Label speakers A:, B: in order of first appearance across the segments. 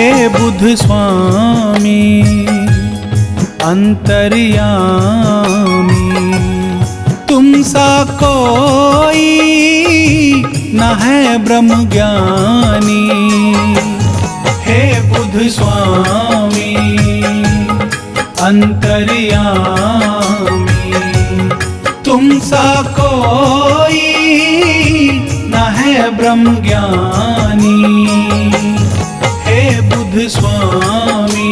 A: हे बुध स्वामी अंतर्यामी, तुम सा कोई न है ब्रह्म ज्ञानी। हे बुध स्वामी अंतर्यामी, तुम सा कोई न है ब्रह्म ज्ञानी। हे बुध स्वामी।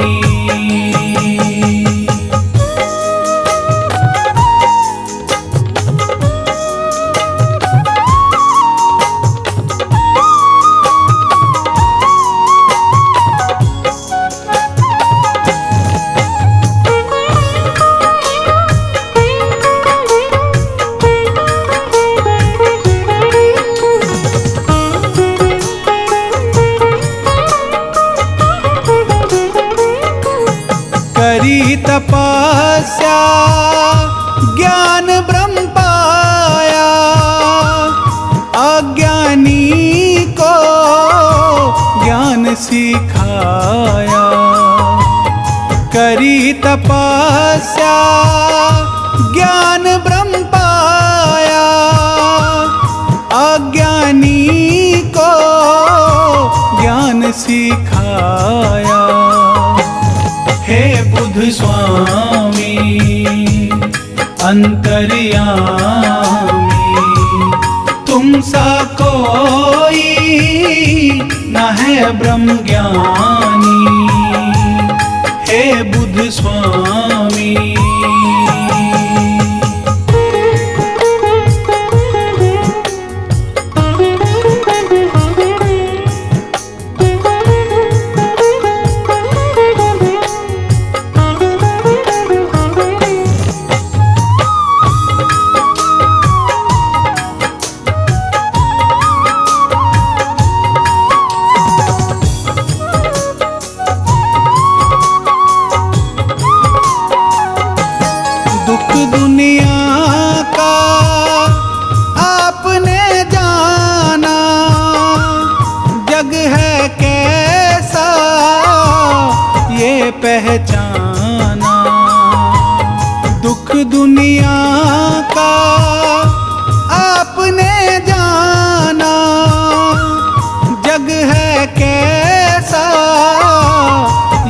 A: करी तपस्या ज्ञान ब्रह्म पाया, अज्ञानी को ज्ञान सिखाया। करी तपस्या ज्ञान ब्रह्म पाया, अज्ञानी को ज्ञान सिखाया। हे बुध स्वामी अंतर्यामी, तुम सा कोई न है ब्रह्म ज्ञानी। हे बुध स्वामी। दुख दुनिया का आपने जाना, जग है कैसा ये पहचाना। दुख दुनिया का आपने जाना, जग है कैसा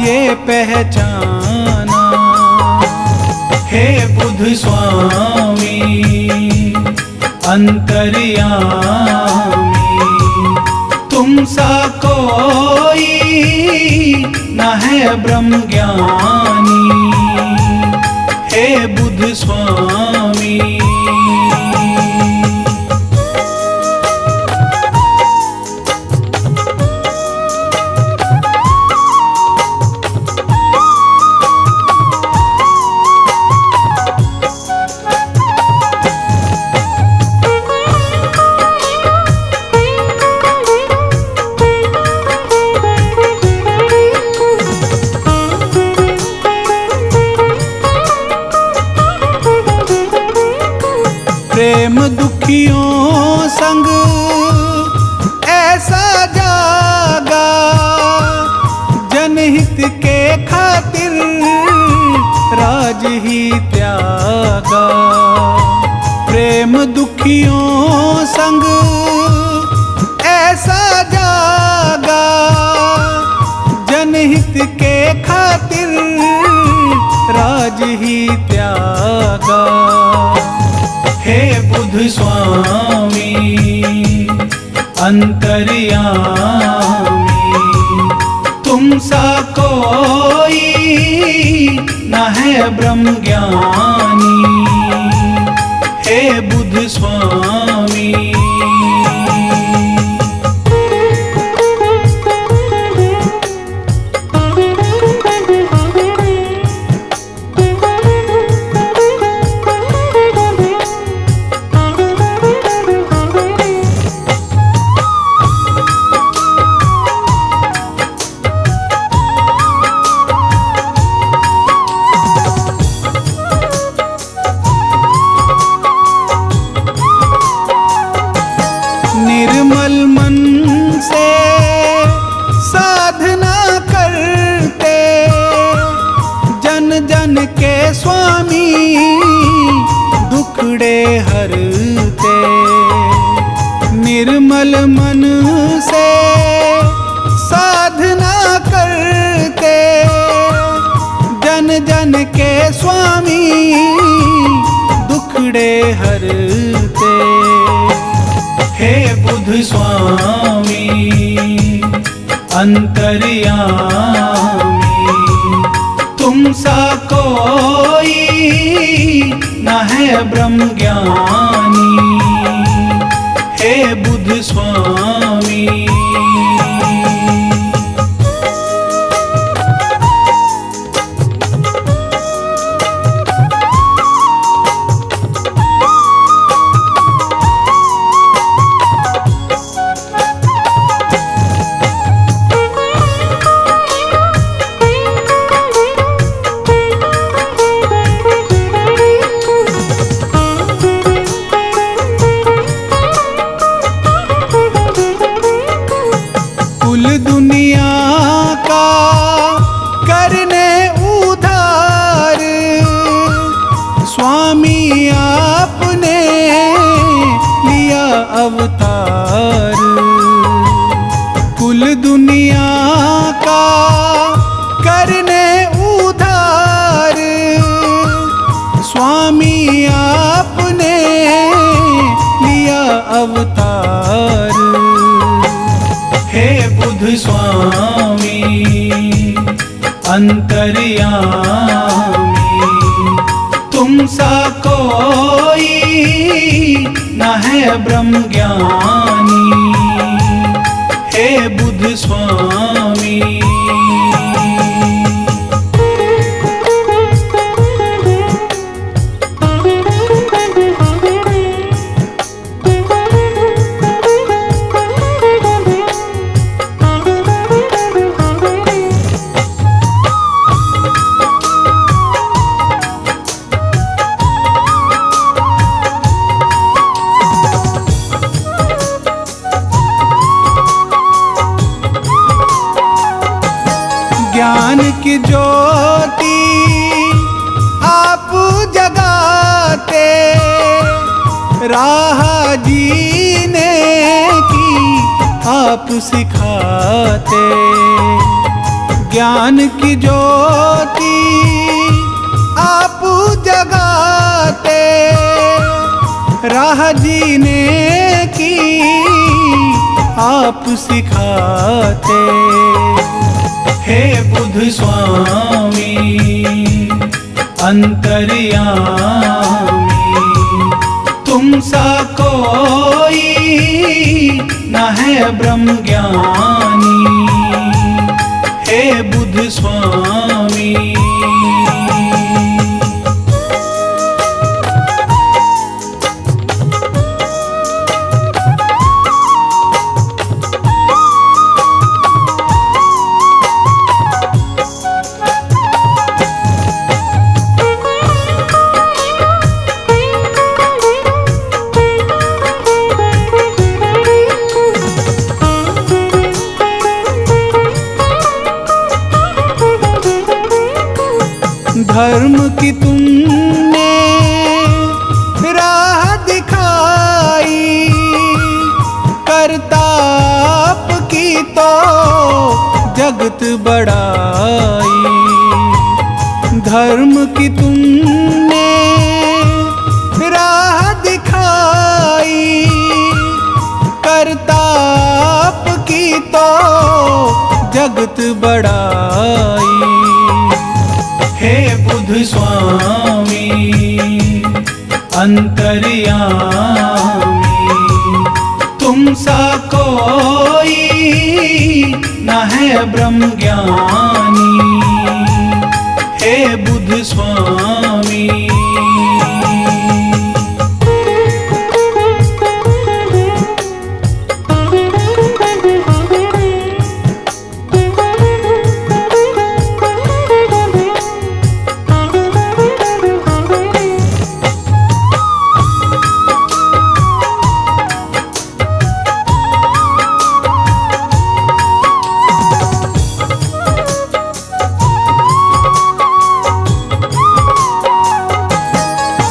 A: ये पहचाना। हे बुध स्वामी अंतर्यामी, तुम सा कोई न है ब्रह्म ज्ञानी। हे बुध स्वामी। प्रेम दुखियों संग ऐसा जागा, जनहित के खातिर राज ही त्यागा। प्रेम दुखियों संग ऐसा जागा, जनहित के खातिर राज ही त्यागा। हे बुध स्वामी अंतर्यामी, तुम सा कोई न है ब्रह्म ज्ञानी। हे बुध स्वामी। निर्मल मन से साधना करते, जन जन के स्वामी दुखड़े हरते। हे बुध स्वामी अंतर्यामी, तुम सा कोई न है ब्रह्म ज्ञानी। हे बुध स्वामी दुनिया का करने उधार, स्वामी आपने लिया अवतार। कुल दुनिया का करने उधार, स्वामी आपने लिया अवतार। हे बुध स्वामी अंतर्यामी, तुम सा कोई न है ब्रह्म ज्ञानी। हे बुध स्वामी ज्ञान की ज्योति आप जगाते, राह जीने की आप सिखाते। ज्ञान की ज्योति आप जगाते, राह जीने की आप सिखाते। हे बुध स्वामी अंतर्यामी, तुम सा कोई न है ब्रह्म ज्ञानी। हे बुध स्वामी धर्म की तुमने राह दिखाई, करताप की तो जगत बड़ाई। धर्म की तुमने राह दिखाई, करताप की तो जगत बड़ाई। हे बुध स्वामी अंतर्यामी, तुम सा कोई न है ब्रह्म ज्ञानी। हे बुध स्वामी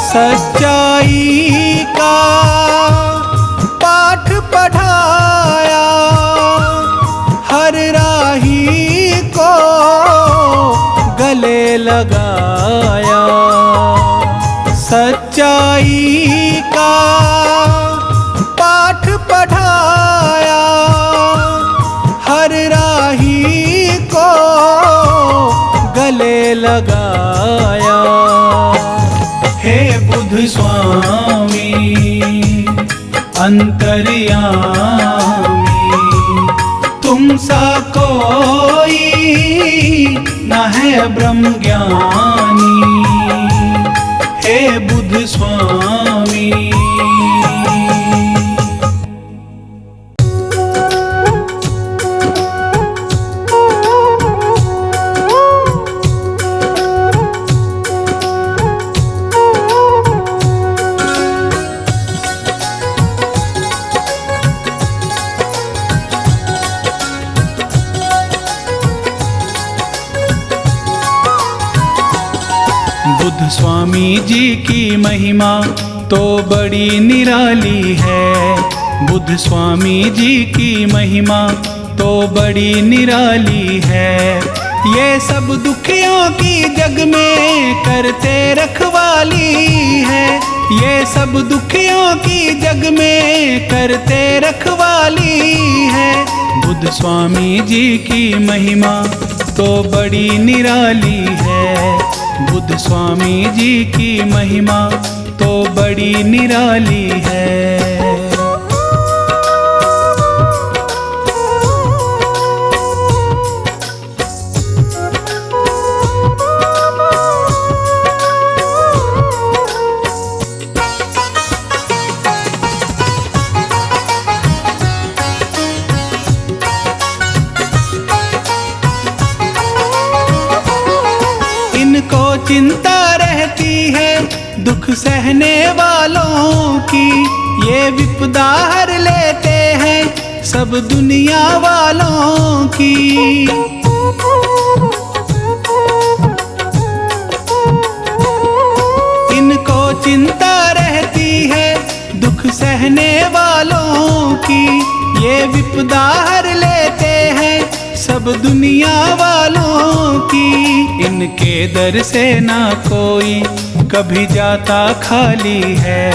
A: सच्चाई का पाठ पढ़ा अंतर्यामी। तुम सा कोई न है ब्रह्म ज्ञानी, हे बुद्ध स्वामी। बुद्ध स्वामी जी की महिमा तो बड़ी निराली है। बुद्ध स्वामी जी की महिमा तो बड़ी निराली है। ये सब दुखियों की जग में करते रखवाली है। ये सब दुखियों की जग में करते रखवाली है। बुद्ध स्वामी जी की महिमा तो बड़ी निराली है। बुद्ध स्वामी जी की महिमा तो बड़ी निराली है। इनको चिंता रहती है दुख सहने वालों की। ये विपदा हर लेते हैं सब दुनिया वालों की। इनको चिंता रहती है दुख सहने वालों की। ये विपदा हर लेते हैं सब दुनिया वालों की। इनके दर से ना कोई कभी जाता खाली है।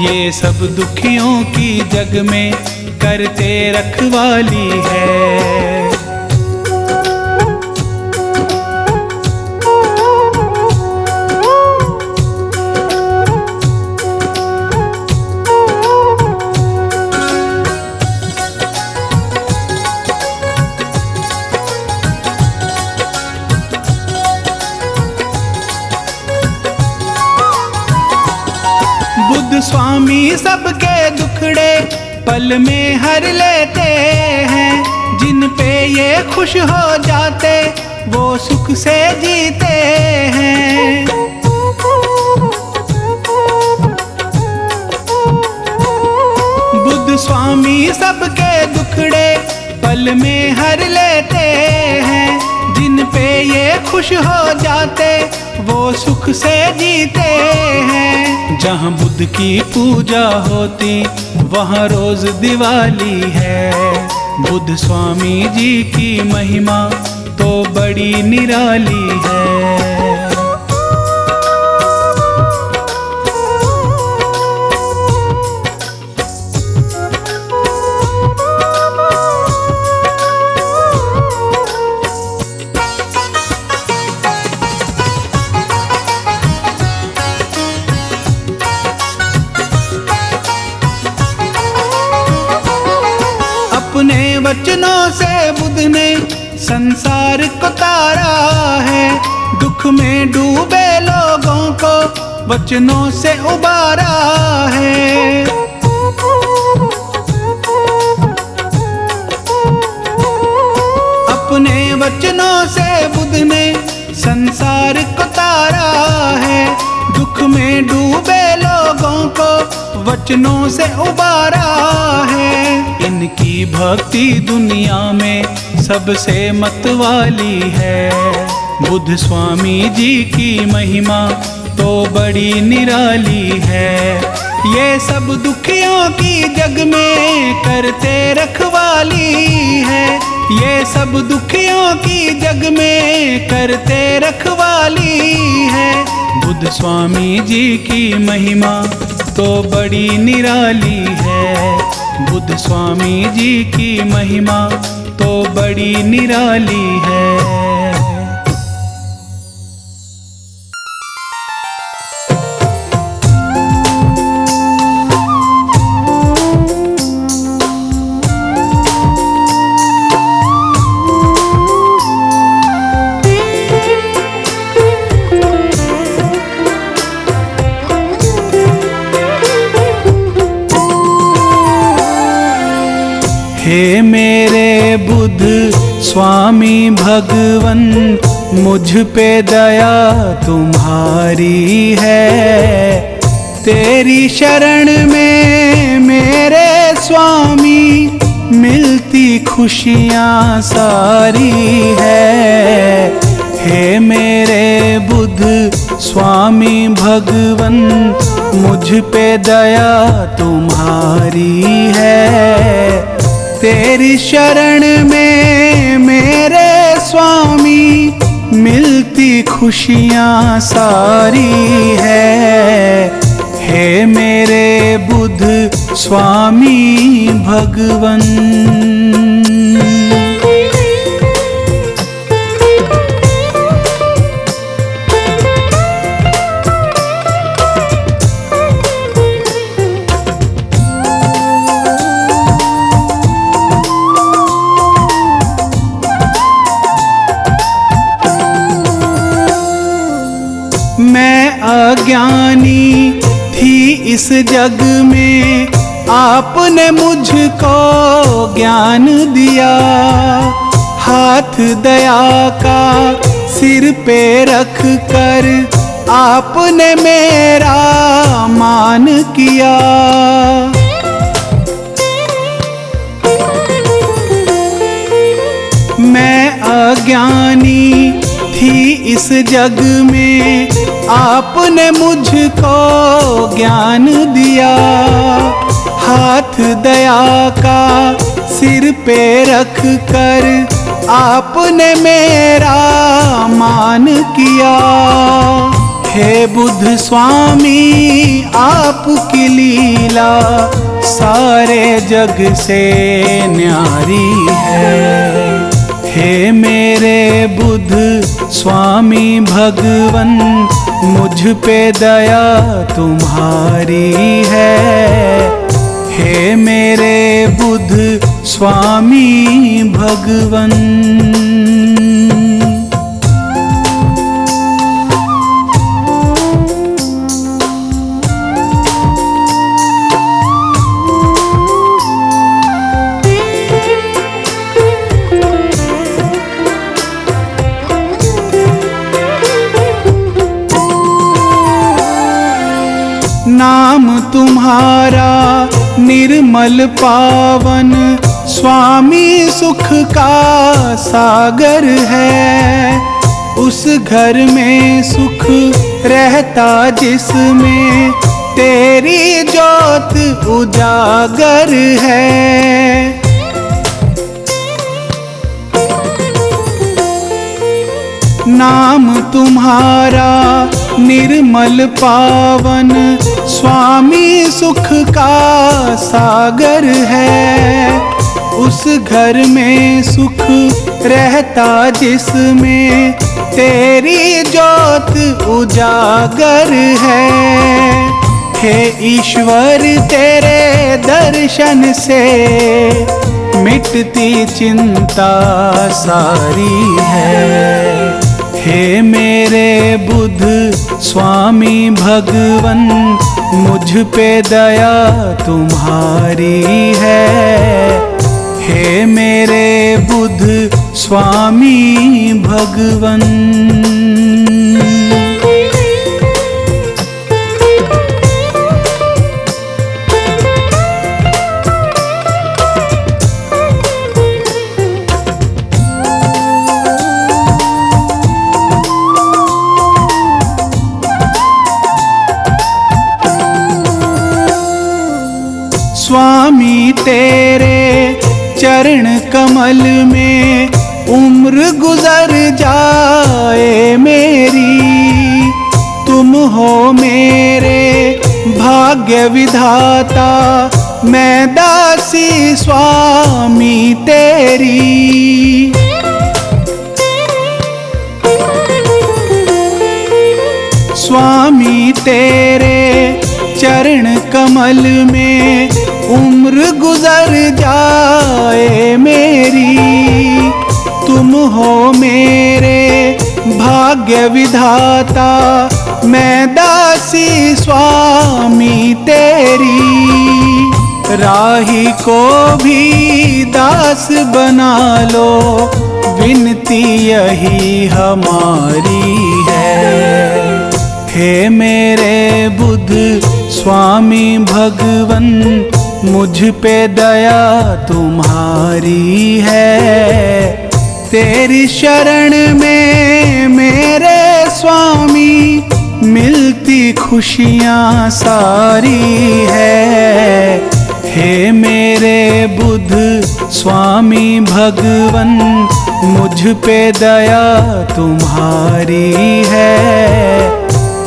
A: ये सब दुखियों की जग में करते रखवाली है। बुद्ध स्वामी सबके दुखड़े पल में हर लेते हैं। जिन पे ये खुश हो जाते वो सुख से जीते हैं। बुद्ध स्वामी सबके दुखड़े पल में हर लेते हैं। जिन पे ये खुश हो जाते वो सुख से जीते हैं। जहाँ बुद्ध की पूजा होती वहाँ रोज दिवाली है। बुद्ध स्वामी जी की महिमा तो बड़ी निराली है। अपने वचनों से बुद्ध ने संसार को तारा है। दुख में डूबे लोगों को वचनों से उबारा है। अपने वचनों से बुद्ध ने संसार को तारा है। दुख में डूबे लोगों को वचनों से उबारा है। इनकी भक्ति दुनिया में सबसे मतवाली है। बुद्ध स्वामी जी की महिमा तो बड़ी निराली है। ये सब दुखियों की जग में करते रखवाली है। ये सब दुखियों की जग में करते रखवाली है। बुद्ध स्वामी जी की महिमा तो बड़ी निराली है। बुद्ध स्वामी जी की महिमा तो बड़ी निराली है। हे मेरे बुद्ध स्वामी भगवन, मुझ पे दया तुम्हारी है। तेरी शरण में मेरे स्वामी मिलती खुशियाँ सारी है। हे मेरे बुद्ध स्वामी भगवन, मुझ पे दया तुम्हारी है। तेरी शरण में मेरे स्वामी मिलती खुशियाँ सारी है। हे मेरे बुद्ध स्वामी भगवन। मैं अज्ञानी थी इस जग में, आपने मुझको ज्ञान दिया। हाथ दया का सिर पे रख कर आपने मेरा मान किया। मैं अज्ञानी थी इस जग में, आपने मुझको ज्ञान दिया। हाथ दया का सिर पे रख कर आपने मेरा मान किया। हे बुद्ध स्वामी आपकी लीला सारे जग से न्यारी है। हे मेरे बुद्ध स्वामी भगवन, मुझ पे दया तुम्हारी है। हे मेरे बुद्ध स्वामी भगवन। नाम तुम्हारा निर्मल पावन, स्वामी सुख का सागर है। उस घर में सुख रहता जिसमें तेरी ज्योत उजागर है। नाम तुम्हारा निर्मल पावन, स्वामी सुख का सागर है। उस घर में सुख रहता जिसमें तेरी ज्योत उजागर है। हे ईश्वर तेरे दर्शन से मिटती चिंता सारी है। हे मेरे बुद्ध स्वामी भगवन, मुझ पे दया तुम्हारी है। हे मेरे बुद्ध स्वामी भगवन। स्वामी तेरे चरण कमल में उम्र गुजर जाए मेरी। तुम हो मेरे भाग्य विधाता, मैं दासी स्वामी तेरी। स्वामी तेरे चरण कमल में उम्र गुजर जाए मेरी। तुम हो मेरे भाग्य विधाता, मैं दासी स्वामी तेरी। राही को भी दास बना लो, विनती यही हमारी है। हे मेरे बुद्ध स्वामी भगवन, मुझ पे दया तुम्हारी है। तेरी शरण में मेरे स्वामी मिलती खुशियाँ सारी है। हे मेरे बुद्ध स्वामी भगवन, मुझ पे दया तुम्हारी है।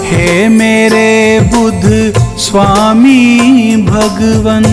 A: हे मेरे बुद्ध स्वामी भगवन।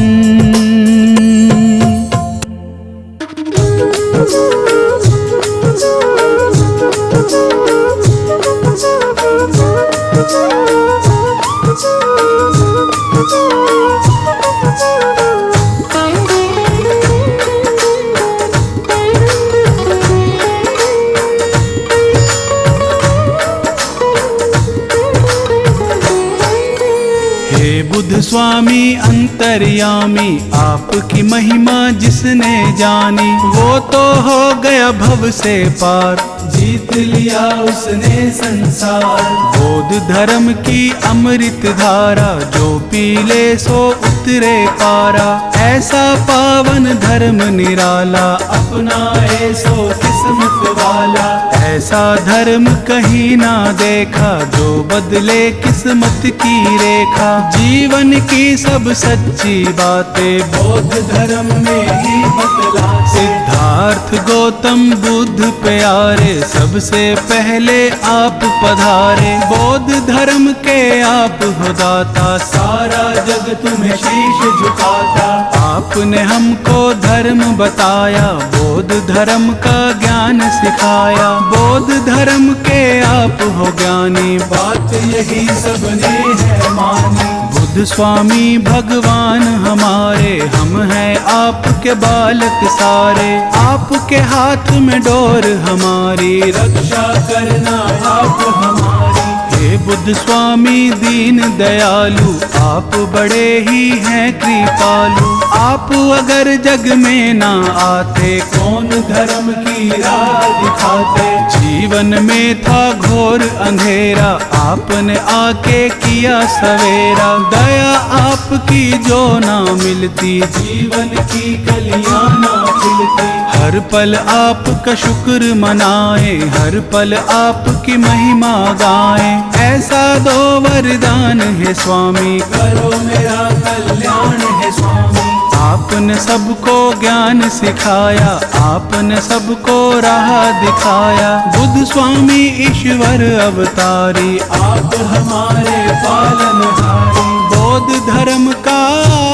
A: बुद्ध स्वामी अंतर्यामी, आपकी महिमा जिसने जानी, वो तो हो गया भव से पार, जीत लिया उसने संसार। बौद्ध धर्म की अमृत धारा, जो पी ले सो उतरे पारा। ऐसा पावन धर्म निराला, अपनाए सो किस्मत वाला। ऐसा धर्म कहीं ना देखा, जो बदले किस्मत की रेखा। जीवन की सब सच्ची बातें बौद्ध धर्म में ही बतला। सिद्धार्थ गौतम बुद्ध प्यारे, सबसे पहले आप पधारे। बौद्ध धर्म के आप हो दाता, सारा जग तुम्हें शीश झुकाता। आपने हमको धर्म बताया, बौद्ध धर्म का ज्ञान सिखाया। बौद्ध धर्म के आप हो ज्ञानी, बात यही सबने है मानी। बुद्ध स्वामी भगवान हमारे, हम हैं आपके बालक सारे। आपके हाथ में डोर हमारी, रक्षा करना आप हमारी। हे बुद्ध स्वामी दीन दयालु, आप बड़े ही हैं कृपालु। आप अगर जग में ना आते, कौन धर्म की राह दिखाते। जीवन में था घोर अंधेरा, आपने आके किया सवेरा। दया आपकी जो ना मिलती, जीवन की कलियां ना खिलती। हर पल आपका शुक्र मनाए, हर पल आपकी महिमा गाएं। ऐसा दो वरदान है स्वामी, करो मेरा कल्याण है स्वामी। आपने सबको ज्ञान सिखाया, आपने सबको राह दिखाया। बुद्ध स्वामी ईश्वर अवतारी, आप हमारे पालनहारी। बौद्ध धर्म का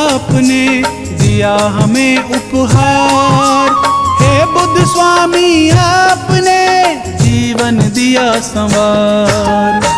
A: आपने दिया हमें उपहार। हे बुद्ध स्वामी आपने जीवन दिया संवार।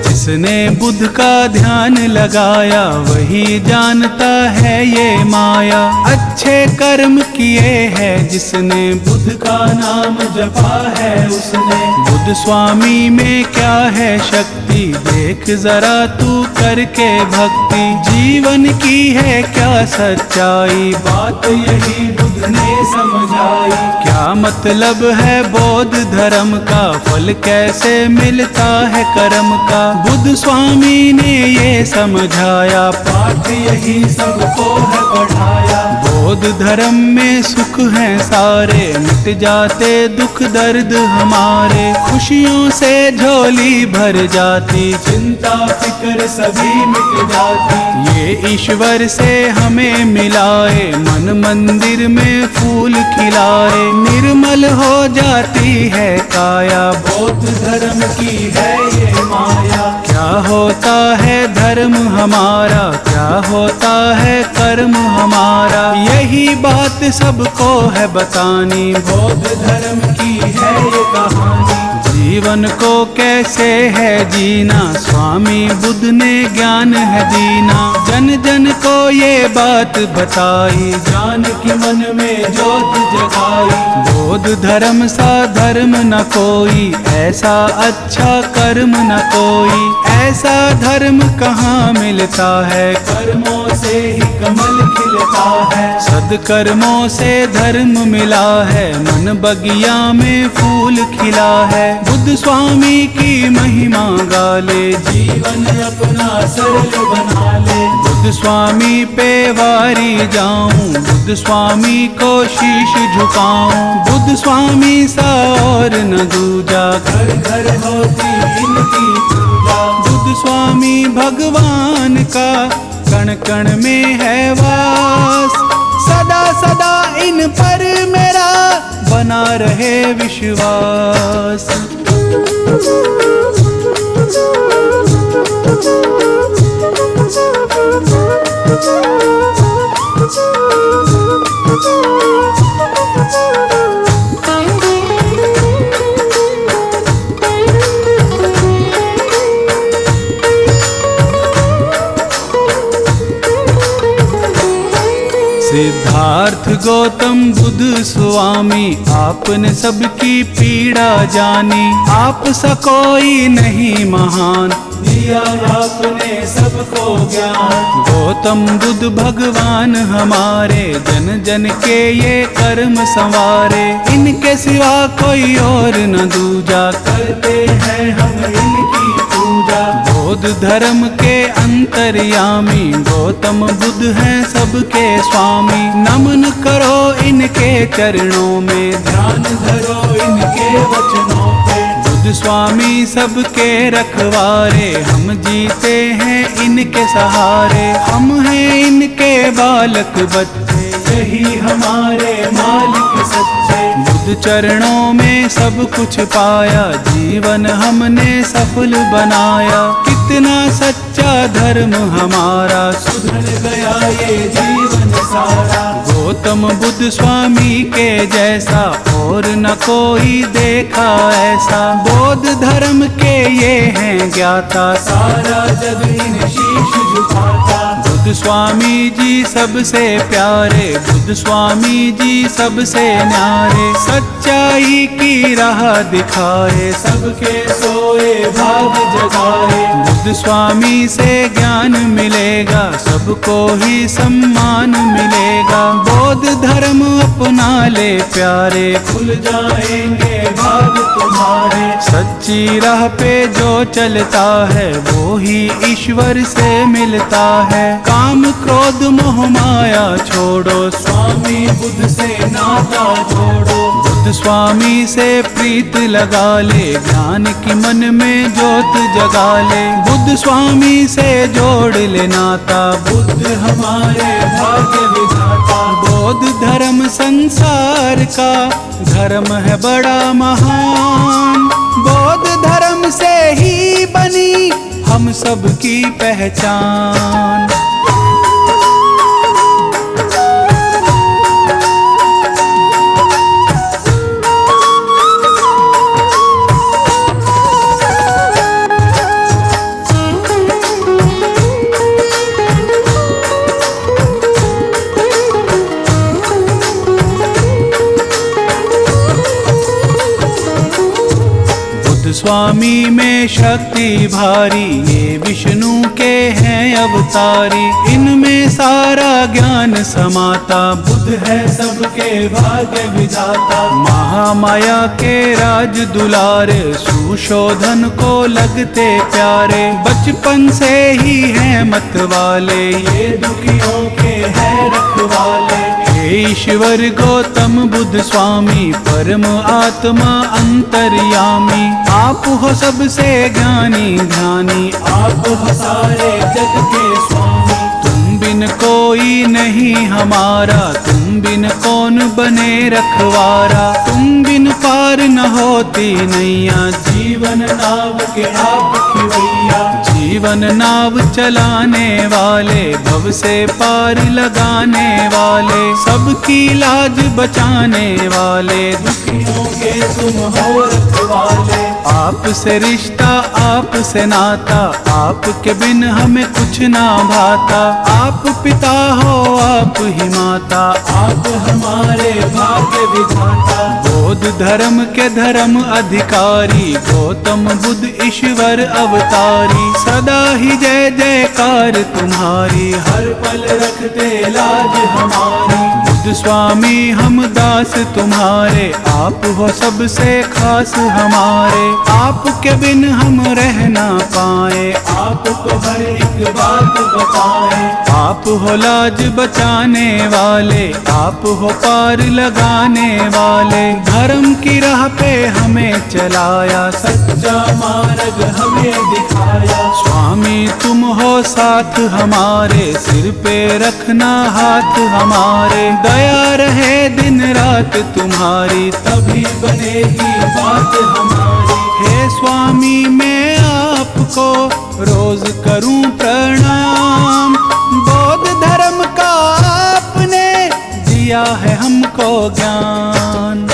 A: जिसने बुद्ध का ध्यान लगाया, वही जानता है ये माया। अच्छे कर्म किए हैं जिसने, बुद्ध का नाम जपा है उसने। बुद्ध स्वामी में क्या है शक्ति, देख जरा तू करके भक्ति। जीवन की है क्या सच्चाई, बात यही बुद्ध ने समझाई। क्या मतलब है बौद्ध धर्म का, फल कैसे मिलता है कर्म का। बुद्ध स्वामी ने ये समझाया, पाठ यही सबको है पढ़ाया। बौद्ध धर्म में सुख है सारे, मिट जाते दुख दर्द हमारे। खुशियों से झोली भर जाती, चिंता फिक्र सभी मिट जाती। ये ईश्वर से हमें मिलाए, मन मंदिर में फूल खिलाए। निर्मल हो जाती है काया, बौद्ध धर्म की है ये माया। क्या होता है धर्म हमारा, क्या होता है कर्म हमारा। यही बात सबको है बतानी, बौद्ध धर्म की है ये कहानी। जीवन को कैसे है जीना, स्वामी बुद्ध ने ज्ञान है दीना। जन जन को ये बात बताई, जान की मन में ज्योत जगाई। बोध धर्म सा धर्म न कोई, ऐसा अच्छा कर्म न कोई। ऐसा धर्म कहाँ मिलता है, कर्मों से ही कमल खिलता है। सदकर्मों से धर्म मिला है, मन बगिया में फूल खिला है। बुद्ध स्वामी की महिमा गा ले, जीवन अपना सरल बना ले। बुद्ध स्वामी पे वारी जाऊं, बुद्ध स्वामी को शीश झुकाऊं। बुद्ध स्वामी सा और न दूजा, घर घर होती इनकी पूजा। बुद्ध स्वामी भगवान का कण कण में है वास, सदा सदा इन पर मेरा बना रहे विश्वास। सिद्धार्थ गौतम बुद्ध स्वामी, आपने सबकी पीड़ा जानी। आप सा कोई नहीं महान, दिया आपने सबको ज्ञान। गौतम बुद्ध भगवान हमारे, जन जन के ये कर्म संवारे। इनके सिवा कोई और न दूजा, करते हैं हम इनकी पूजा। बौद्ध धर्म के अंतर्यामी, गौतम बुद्ध हैं सबके स्वामी। नमन करो इनके चरणों में, ध्यान धरो इनके वचनों पे। बुद्ध स्वामी सबके रखवारे, हम जीते हैं इनके सहारे। हम हैं इनके बालक बच्चे, यही हमारे मालिक सच्चे। बुद्ध चरणों में सब कुछ पाया, जीवन हमने सफल बनाया। कितना सच्चा धर्म हमारा, सुधर गया ये जीवन सारा। गौतम बुद्ध स्वामी के जैसा और न कोई देखा ऐसा। बौद्ध धर्म के ये हैं ज्ञाता, सारा जग इन शीश झुकाता। बुद्ध स्वामी जी सबसे प्यारे, बुद्ध स्वामी जी सबसे न्यारे। सच्चाई की राह दिखाए, सबके सोए भाग जगाए। बुद्ध स्वामी से ज्ञान मिलेगा, सबको ही सम्मान मिलेगा। बौद्ध धर्म अपना ले प्यारे, खुल जाएंगे भाग तुम्हारे। सच्ची राह पे जो चलता है, वो ही ईश्वर से मिलता है। काम क्रोध मोह माया छोड़ो, स्वामी बुद्ध से नाता जोड़ो। बुद्ध स्वामी से प्रीत लगा ले, ज्ञान की मन में ज्योत जगा ले। बुद्ध स्वामी से जोड़ ले नाता, बुद्ध हमारे भाग्य विधाता। बौद्ध धर्म संसार का धर्म है बड़ा महान। बौद्ध धर्म से ही बनी हम सबकी पहचान। स्वामी में शक्ति भारी, ये विष्णु के हैं अवतारी। इनमें सारा ज्ञान समाता, बुद्ध है सबके भाग्य विधाता। महामाया के राज दुलारे, सुशोधन को लगते प्यारे। बचपन से ही हैं मत वाले, ये दुखियों के हैं रखवाले। ईश्वर गौतम बुद्ध स्वामी, परम आत्मा अंतर्यामी। आप हो सबसे ज्ञानी ध्यानी, आप हो सारे जग के स्वामी। तुम बिन कोई नहीं हमारा, तुम बिन कौन बने रखवारा। तुम बिन पार न होती नैया, जीवन नाव के आप खिवैया। जीवन नाव चलाने वाले, भव से पार लगाने वाले, सबकी लाज बचाने वाले, दुखियों के तुम हो रखवाले। आपसे रिश्ता आपसे नाता, आपके बिन हमें कुछ ना भाता। आप पिता हो आप ही माता, आप हमारे भाग्य विधाता। बौद्ध धर्म के धर्म अधिकारी, गौतम बुद्ध ईश्वर अवतारी। सदा ही जय जयकार तुम्हारी, हर पल रखते लाज हमारी। बुद्ध स्वामी हम दास तुम्हारे, आप हो सबसे खास हमारे। आपके बिन हम रह ना पाए, आपको हर एक बात बताएं। आप हो लाज बचाने वाले, आप हो पार लगाने वाले। धर्म की राह पे हमें चलाया, सच्चा मार्ग हमें दिखाया। स्वामी तुम हो साथ हमारे, सिर पे रखना हाथ हमारे। दया रहे दिन रात तुम्हारी, तभी बनेगी बात हमारी। हे स्वामी मैं आपको रोज करूं प्रणाम, बौद्ध धर्म का आपने दिया है हमको ज्ञान।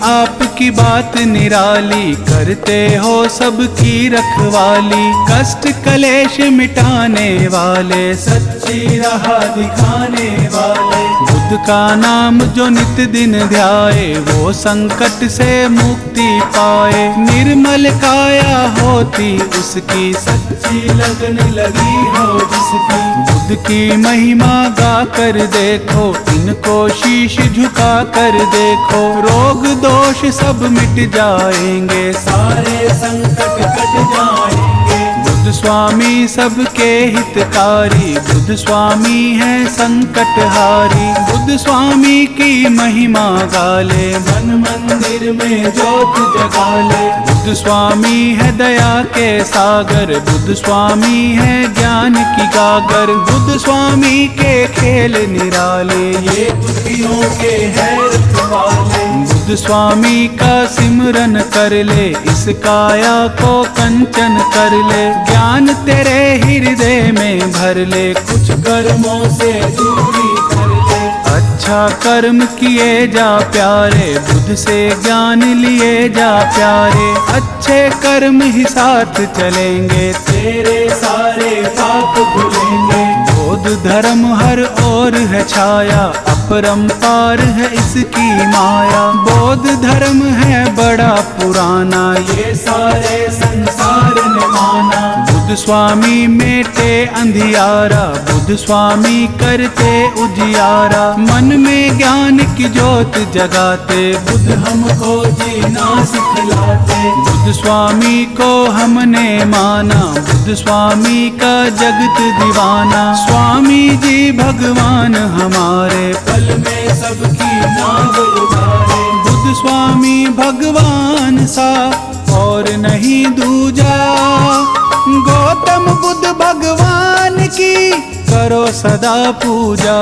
A: आपकी बात निराली, करते हो सबकी रखवाली। कष्ट कलेश मिटाने वाले, सच्ची राह दिखाने वाले। बुद्ध का नाम जो नित दिन ध्याए, वो संकट से मुक्ति पाए। निर्मल काया होती उसकी, सच्ची लगन लगी हो जिसकी। बुद्ध की महिमा गा कर देखो, इनको शीश झुका कर देखो। रोग दोष सब मिट जाएंगे, सारे संकट कट जाएंगे। बुद्ध स्वामी सबके हितकारी, बुद्ध स्वामी है संकटहारी। बुद्ध स्वामी की महिमा गाले, मन मंदिर में ज्योत जगाले। बुद्ध स्वामी है दया के सागर, बुद्ध स्वामी है ज्ञान की गागर। बुद्ध स्वामी के खेल निराले, ये दुखियों के है रखवाले। बुद्ध स्वामी का सिमरन कर ले, इस काया को कंचन कर ले। ज्ञान तेरे हृदय में भर ले, कुछ कर्मों से दूरी कर ले। अच्छा कर्म किए जा प्यारे, बुद्ध से ज्ञान लिए जा प्यारे। अच्छे कर्म ही साथ चलेंगे, तेरे सारे पाप भूलेंगे। बौद्ध धर्म हर ओर है छाया, अपरंपार है इसकी माया। बौद्ध धर्म है बड़ा पुराना, ये सारे संसार ने माना। बुद्ध स्वामी मेटे अंधियारा, बुद्ध स्वामी करते उजियारा। मन में ज्ञान की ज्योत जगाते, बुद्ध हमको जीना सिखलाते। बुद्ध स्वामी को हमने माना, बुद्ध स्वामी का जगत दीवाना। स्वामी जी भगवान हमारे, पल में सबकी नाव उबारे। बुद्ध स्वामी भगवान सा और नहीं दूजा। गौतम बुद्ध भगवान की करो सदा पूजा।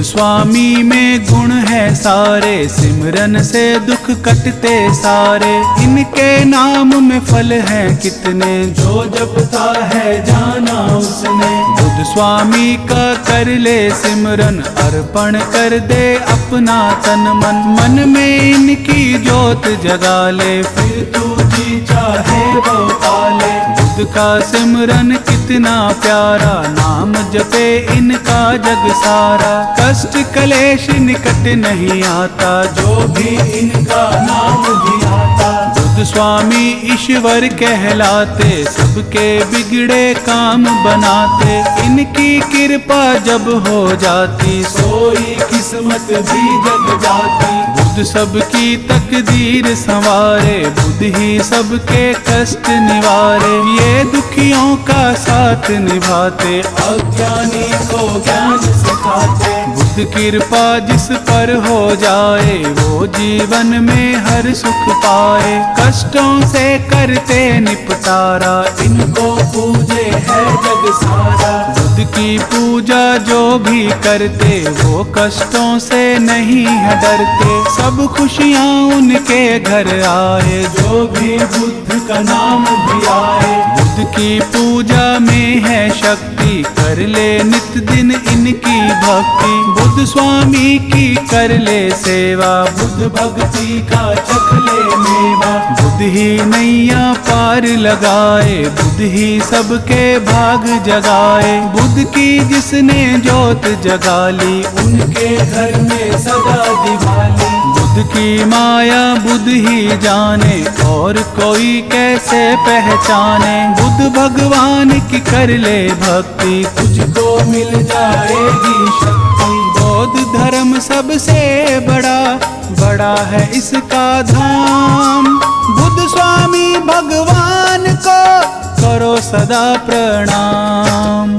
A: स्वामी में गुण है सारे, सिमरन से दुख कटते सारे। इनके नाम में फल हैं कितने, जो जपता है जाना उसने। बुद्ध स्वामी का कर ले सिमरन, अर्पण कर दे अपना तन मन। मन में इनकी ज्योत जगा ले, फिर तू जी चाहे वो पाले। बुद्ध का सिमरन कितना प्यारा, नाम जपे इनका जग सारा। कष्ट कलेश निकट नहीं आता, जो भी इनका नाम भी आता। बुद्ध स्वामी ईश्वर कहलाते, सबके बिगड़े काम बनाते। इनकी कृपा जब हो जाती, सोई किस्मत भी जग जाती। बुद्ध सबकी तकदीर संवारे, बुद्ध ही सबके कष्ट निवारे। ये दुखियों का साथ निभाते, अज्ञानी को ज्ञान सिखाते। बुद्ध कृपा जिस पर हो जाए, वो जीवन में हर सुख पाए। कष्टों से करते निपटारा, इनको पूजे है जग सारा। बुद्ध की पूजा जो भी करते, वो कष्टों से नहीं है डरते। सब खुशियाँ उनके घर आए, जो भी बुद्ध का नाम भी आए। बुद्ध की पूजा में है शक्ति, कर ले नित दिन इनकी भक्ति। बुद्ध स्वामी की कर ले सेवा, बुद्ध भक्ति का चख ले मेवा। बुद्ध ही नैया पार लगाए, बुद्ध ही सबके भाग जगाए। बुद्ध की जिसने जोत जगा ली, उनके घर में सदा दिवाली। बुद्ध की माया बुद्ध ही जाने, और कोई कैसे पहचाने। बुद्ध भगवान की कर ले भक्ति, तुझको मिल जाएगी शक्ति। बौद्ध धर्म सबसे बड़ा, बड़ा है इसका धाम। बुद्ध स्वामी भगवान को करो सदा प्रणाम।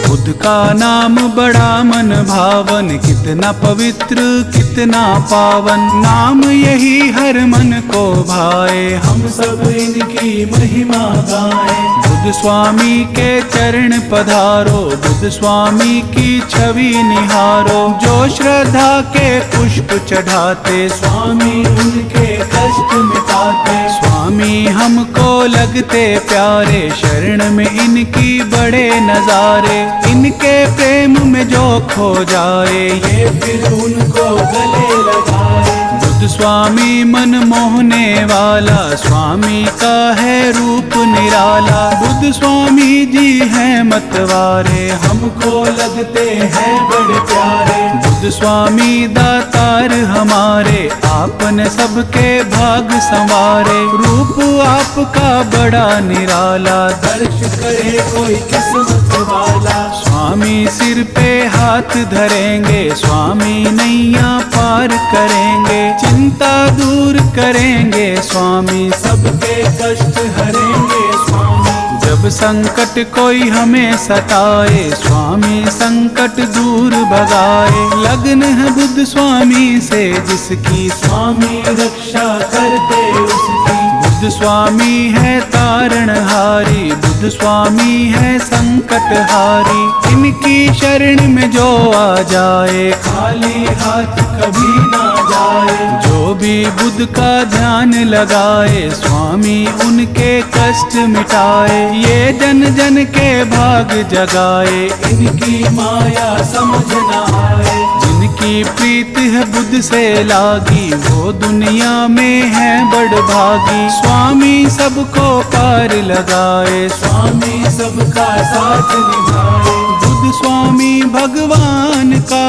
A: बुद्ध का नाम बड़ा मन भावन, कितना पवित्र कितना पावन। नाम यही हर मन को भाए, हम सब इनकी महिमा गाएं। बुद्ध स्वामी के चरण पधारो, बुद्ध स्वामी की छवि निहारो। जो श्रद्धा के पुष्प चढ़ाते, स्वामी उनके कष्ट मिटाते। स्वामी हमको लगते प्यारे, शरण में इनकी बड़े नजारे। इनके प्रेम में जो खो जाए, ये फिर उनको गले लगाए। बुद्ध स्वामी मन मोहने वाला, स्वामी का है रूप निराला। बुद्ध स्वामी जी हैं मतवारे, हमको लगते हैं बड़े प्यारे। बुद्ध स्वामी दातार हमारे, आपने सबके भाग संवारे। रूप आपका बड़ा निराला, दर्श करे कोई किस्मत वाला। स्वामी सिर पे हाथ धरेंगे, स्वामी नैया पार करेंगे। चिंता दूर करेंगे स्वामी, सबके कष्ट हरेंगे स्वामी। जब संकट कोई हमें सताए, स्वामी संकट दूर भगाए। लगन है बुद्ध स्वामी से जिसकी, स्वामी रक्षा करते उसकी। बुद्ध स्वामी है तारणहारी, बुद्ध स्वामी है संकटहारी। इनकी शरण में जो आ जाए, खाली हाथ कभी ना जाए। जो भी बुद्ध का ध्यान लगाए, स्वामी उनके कष्ट मिटाए। ये जन जन के भाग जगाए, इनकी माया समझ ना आए। जिनकी प्रीत है बुद्ध से लागी, वो दुनिया में है बड़ भागी। स्वामी सबको पार लगाए, स्वामी सबका साथ निभाए। बुद्ध स्वामी भगवान का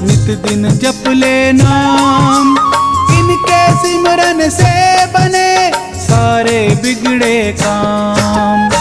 A: नित दिन जप ले नाम। इनके सिमरन से बने सारे बिगड़े काम।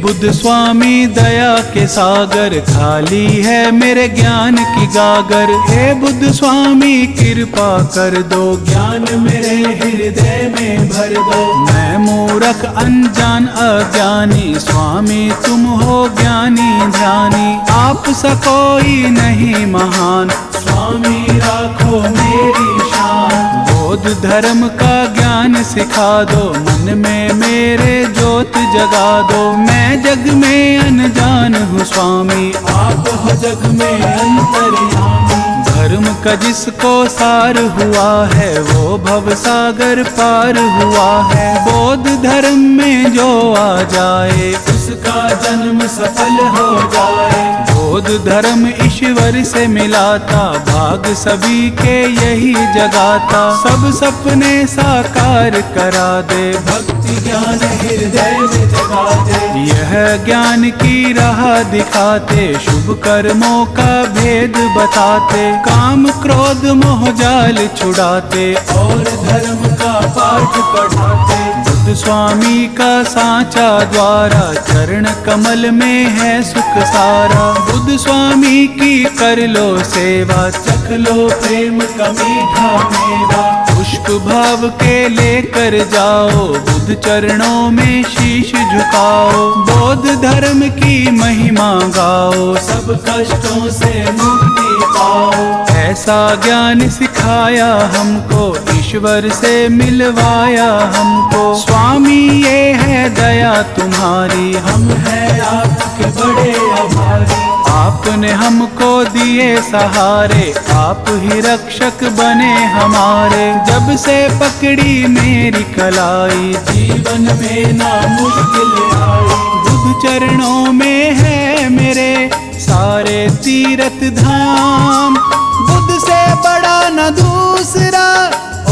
A: बुद्ध स्वामी दया के सागर, खाली है मेरे ज्ञान की गागर। हे बुद्ध स्वामी कृपा कर दो, ज्ञान मेरे हृदय में भर दो। मैं मूर्ख अनजान अज्ञानी, स्वामी तुम हो ज्ञानी ध्यानी। आप सा कोई नहीं महान, स्वामी राखो मेरी शान। बौद्ध धर्म का ज्ञान सिखा दो, मन में मेरे ज्योत जगा दो। मैं जग में अनजान हूँ स्वामी, आप हो जग में अंतर्यामी। धर्म का जिसको सार हुआ है, वो भव सागर पार हुआ है। बौद्ध धर्म में जो आ जाए, उसका जन्म सफल हो जाए। बौद्ध धर्म ईश्वर से मिलाता, भाग सभी के यही जगाता। सब सपने साकार करा दे, भक्ति ज्ञान हृदय में जगा दे। यह ज्ञान की राह दिखाते, शुभ कर्मों का भेद बताते। काम क्रोध मोह जाल छुड़ाते, और धर्म का पाठ पढ़ाते। बुद्ध स्वामी का सांचा द्वारा, चरण कमल में है सुख सारा। बुद्ध स्वामी की कर लो सेवा, चख लो प्रेम का मीठा मेवा। पुष्प भाव के लेकर जाओ, बुद्ध चरणों में शीश झुकाओ। बौद्ध धर्म की महिमा गाओ, सब कष्टों से मुक्ति पाओ। ऐसा ज्ञान सिखाया हमको, ईश्वर से मिलवाया हमको। स्वामी ये है दया तुम्हारी, हम हैं आपके बड़े आभारी। आपने हमको दिए सहारे, आप ही रक्षक बने हमारे। जब से पकड़ी मेरी कलाई, जीवन में ना मुश्किल आई। बुद्ध चरणों में है मेरे सारे तीर्थ धाम। बुद्ध से बड़ा न दूसरा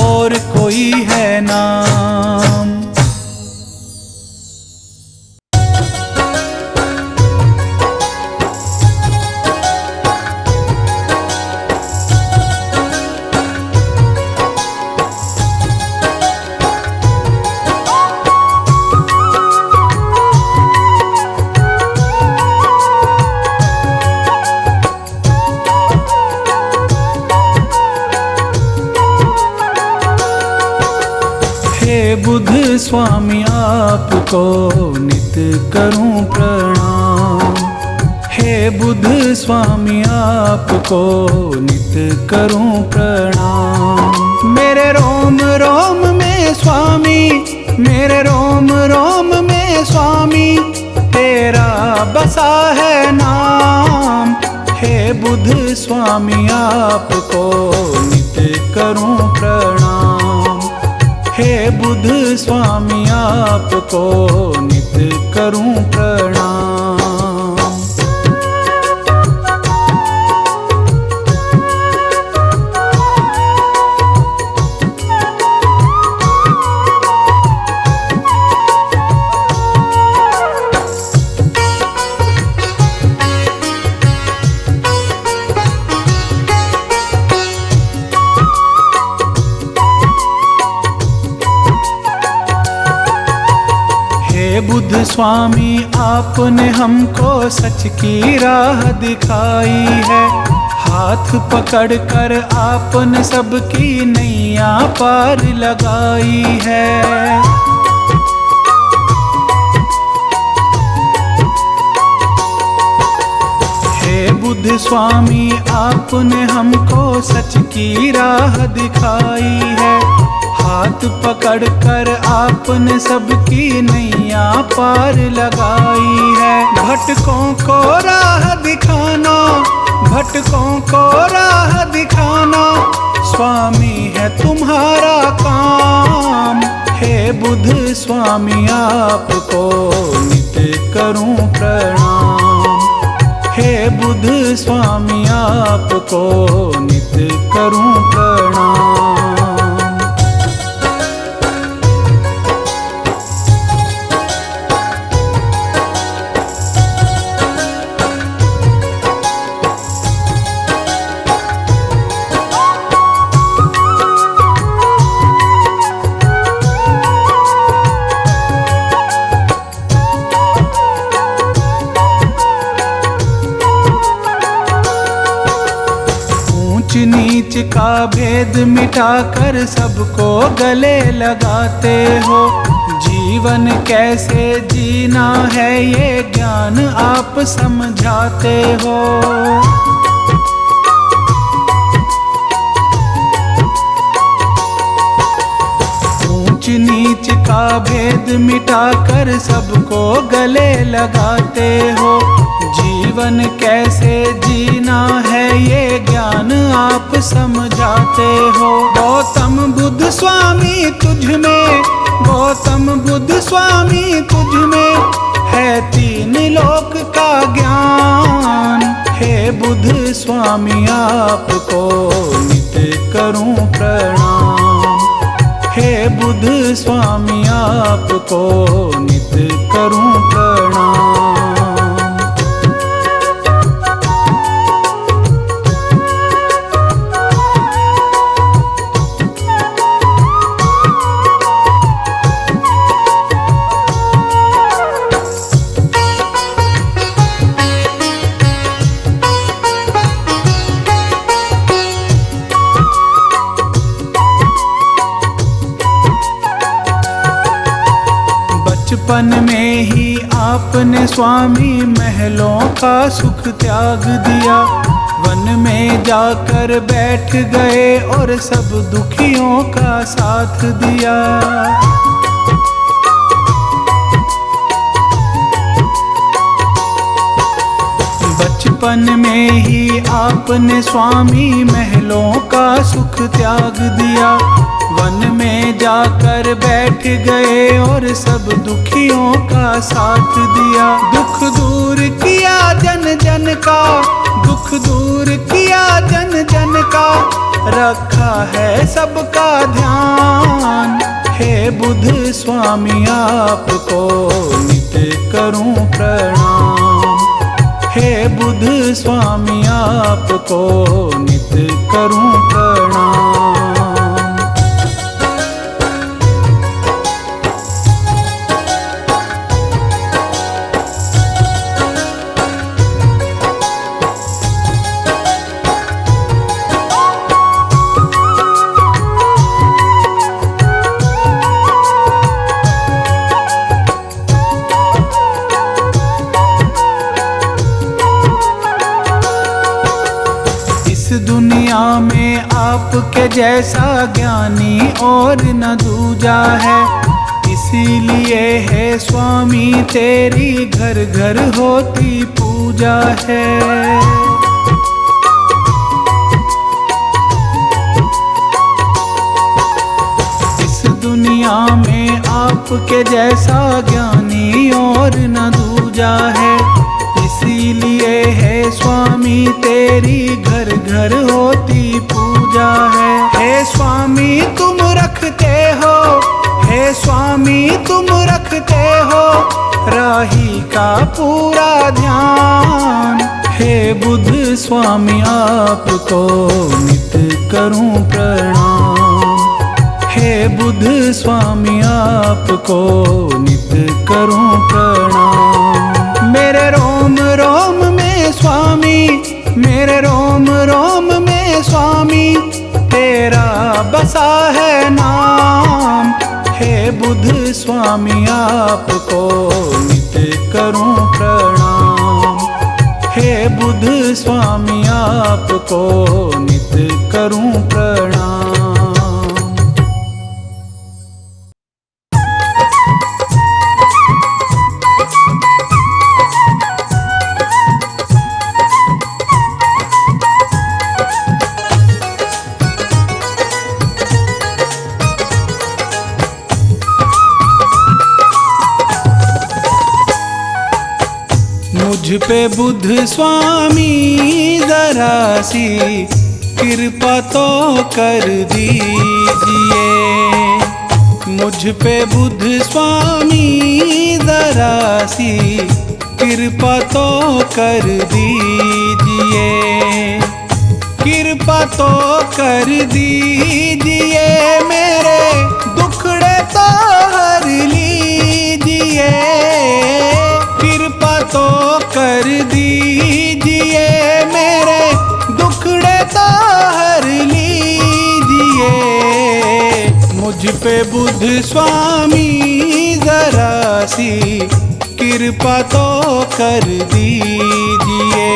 A: और कोई है नाम। बुद्ध स्वामी आपको नित करूं प्रणाम। हे बुद्ध स्वामी आपको नित करूं प्रणाम। मेरे रोम रोम में स्वामी, मेरे रोम रोम में स्वामी, तेरा बसा है नाम। हे बुद्ध स्वामी आपको नित करूं प्रणाम। हे बुद्ध स्वामी आपको नित करूं प्रणाम। बुद्ध स्वामी आपने हमको सच की राह दिखाई है। हाथ पकड़कर आपने सबकी नैया पार लगाई है। हे बुद्ध स्वामी आपने हमको सच की राह दिखाई है। हाथ पकड़कर आपने सबकी नैया पार लगाई है। भटकों को राह दिखाना, भटकों को राह दिखाना, स्वामी है तुम्हारा काम। हे बुद्ध स्वामी आपको नित करूं प्रणाम। हे बुद्ध स्वामी आपको नित करूं प्रणाम। नीच का भेद मिटाकर सबको गले लगाते हो। जीवन कैसे जीना है ये ज्ञान आप समझाते हो। भेद मिटाकर सबको गले लगाते हो। जीवन कैसे जीना है ये ज्ञान आप समझाते हो। गौतम बुद्ध स्वामी तुझ में, गौतम बुद्ध स्वामी तुझ में है तीन लोक का ज्ञान। हे बुद्ध स्वामी आपको नित करूं प्रणाम। हे बुद्ध स्वामी आपको नित करूं प्रणाम। बचपन में ही आपने स्वामी महलों का सुख त्याग दिया। वन में जाकर बैठ गए और सब दुखियों का साथ दिया। बचपन में ही आपने स्वामी महलों का सुख त्याग दिया। वन में जाकर बैठ गए और सब दुखियों का साथ दिया। दुख दूर किया जन जन का, दुख दूर किया जन जन का, रखा है सबका ध्यान। हे बुद्ध स्वामी आपको नित करूं प्रणाम। हे बुद्ध स्वामी आपको नित करूं प्रणाम। दुनिया में आपके जैसा ज्ञानी और न दूजा है। इसीलिए है स्वामी तेरी घर घर होती पूजा है। इस दुनिया में आपके जैसा ज्ञानी और न दूजा है। इसीलिए है स्वामी तेरी घर घर होती पूजा है। हे स्वामी तुम रखते हो, हे स्वामी तुम रखते हो राही का पूरा ध्यान। हे बुद्ध स्वामी आपको नित करूं प्रणाम। हे बुद्ध स्वामी आपको नित करूं प्रणाम। मेरे रोम रोम में स्वामी, मेरे रोम रोम में स्वामी तेरा बसा है नाम। हे बुद्ध स्वामी आपको नित करूं प्रणाम। हे बुद्ध स्वामी आपको नित करूं प्रणाम। मुझ पे बुद्ध स्वामी जरा सी कृपा तो कर दीजिए। मुझ पे बुद्ध स्वामी जरा सी कृपा तो कर दीजिए। कृपा तो कर दीजिए, मेरे दुखड़े तो हर लीजिए। कृपा तो कर दीजिए, मेरे दुखड़े तो हर लीजिए। मुझ पे बुद्ध स्वामी जरा सी कृपा तो कर दीजिए।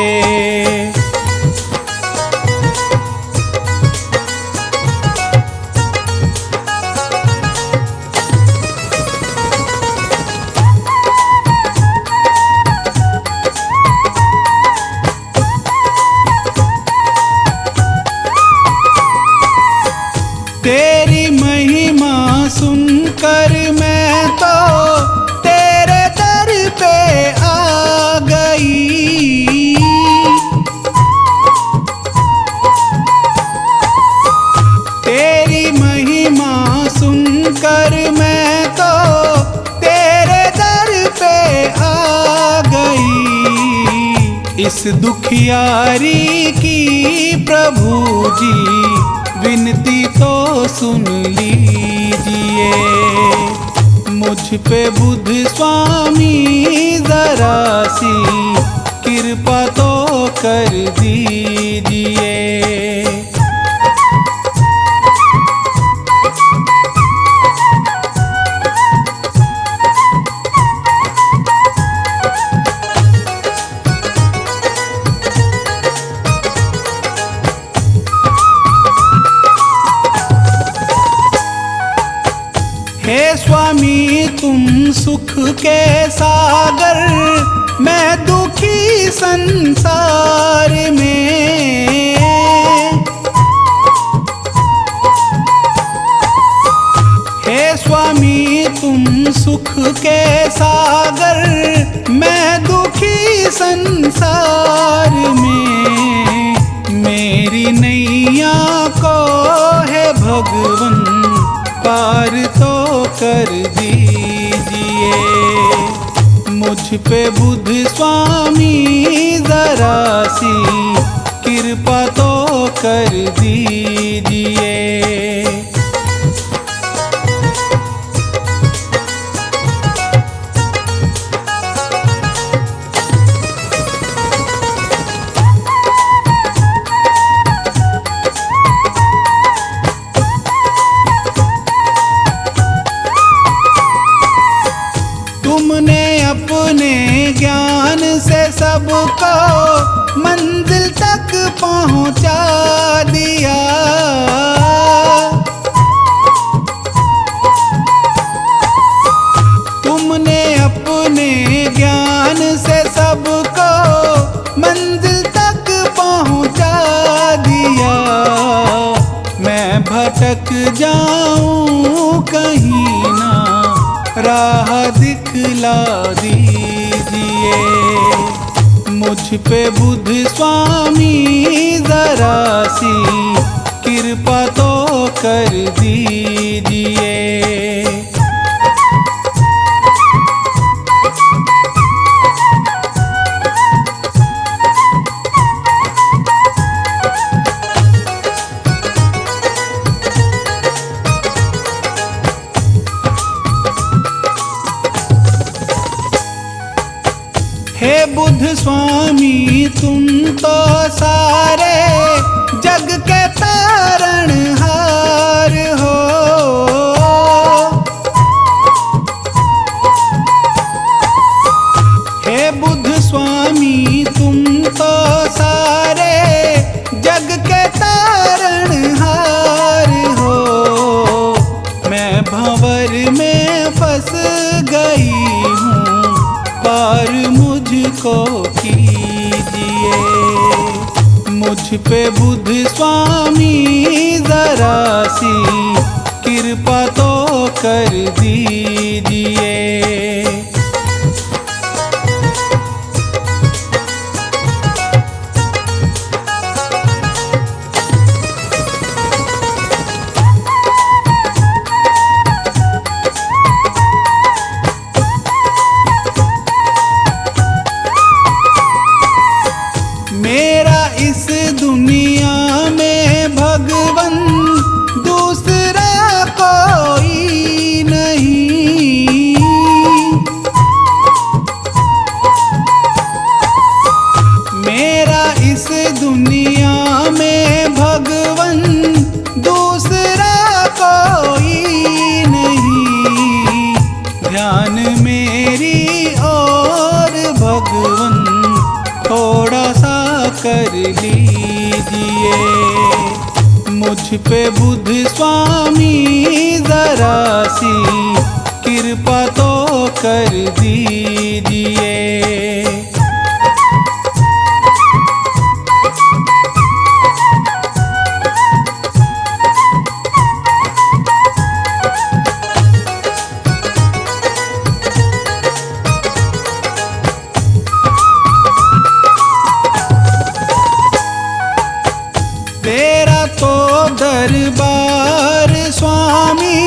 A: तेरी महिमा सुनकर मैं तो तेरे दर पे आ गई। तेरी महिमा सुनकर मैं तो तेरे दर पे आ गई। इस दुखियारी की प्रभु जी विनती तो सुन लीजिए। मुझ पे बुद्ध स्वामी जरा सी कृपा तो कर दीजिए। हे स्वामी तुम सुख के सागर, मैं दुखी संसार में। हे स्वामी तुम सुख के सागर, मैं दुखी संसार में। मेरी नैया को है भगवन पार तो कर दीजिए। मुझ पे बुद्ध स्वामी जरा सी कृपा तो कर दीजिए। तुमने अपने ज्ञान से सबको मंजिल तक पहुंचा दिया। तुमने अपने ज्ञान से सबको मंजिल तक पहुंचा दिया। मैं भटक जाऊं कहीं ना राह दिखला दीजिए। मुझ पे बुद्ध स्वामी जरा सी कृपा तो कर दीजिए। हे बुद्ध स्वामी तुम तो सारे जग के तारणहार हो। हे बुद्ध स्वामी तुम तो सारे जग के तारणहार हो। मैं भंवर में फंस गई हूँ, पार मुझको कीजिए। मुझ पे बुद्ध स्वामी जरा सी कृपा तो कर दीजिए। मेरा इस दुनिया में भगवन दूसरा कोई नहीं। मेरा इस दुनिया में भगवन दूसरा कोई नहीं। ध्यान मेरी और भगवन थोड़ा सा कर लीजिए। मुझ पे बुद्ध स्वामी जरा सी कृपा तो कर दीजिए। तो दरबार स्वामी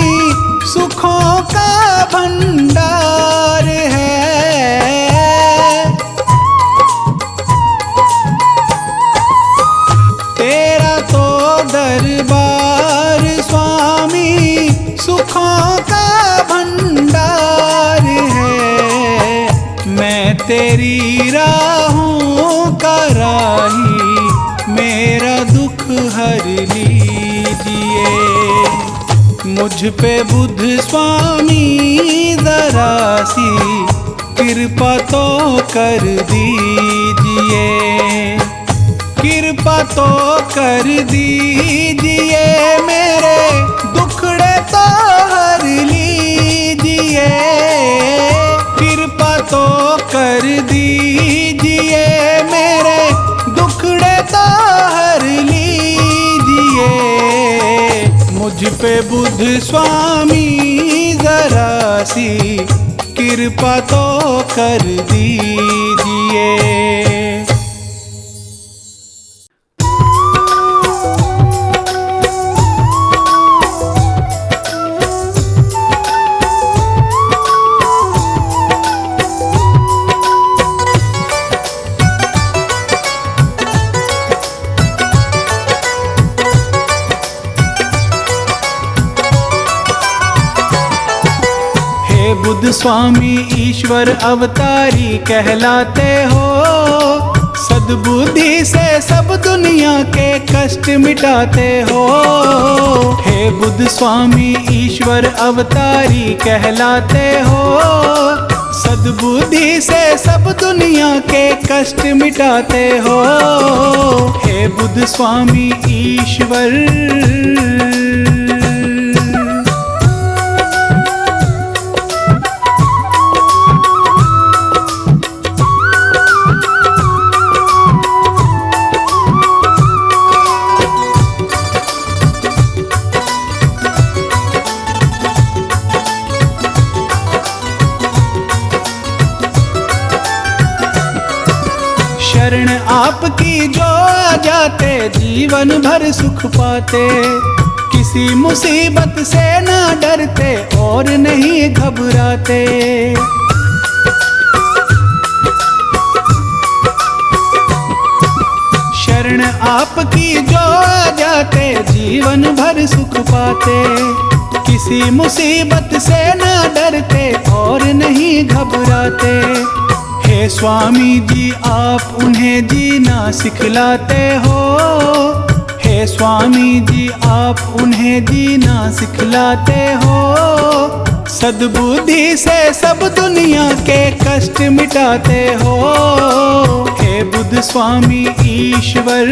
A: सुखों का भंडार है। तेरा तो दरबार स्वामी सुखों का भंडार है। मैं तेरी राहों का राही, मेरा दुख हर लीजिए। मुझ पे बुद्ध स्वामी जरा सी कृपा तो कर दीजिए। कृपा तो कर दीजिए, मेरे दुखड़े तो हर लीजिए। कृपा तो कर दीजिए, मेरे दुखड़े तो हर लीजिए। मुझ पे बुद्ध स्वामी जरा सी कृपा तो कर दीजिए। बुद्ध स्वामी ईश्वर अवतारी कहलाते हो। सद्बुद्धि से सब दुनिया के कष्ट मिटाते हो। हे बुद्ध स्वामी ईश्वर अवतारी कहलाते हो। सद्बुद्धि से सब दुनिया के कष्ट मिटाते हो। हे बुद्ध स्वामी ईश्वर। शरण आपकी जो आ जाते, जीवन भर सुख पाते। किसी मुसीबत से ना डरते और नहीं घबराते। शरण आपकी जो आ जाते, जीवन भर सुख पाते। किसी मुसीबत से ना डरते और नहीं घबराते। हे स्वामी जी आप उन्हें जीना सिखलाते हो। हे स्वामी जी आप उन्हें जीना सिखलाते हो। सद्बुद्धि से सब दुनिया के कष्ट मिटाते हो। हे बुद्ध स्वामी ईश्वर।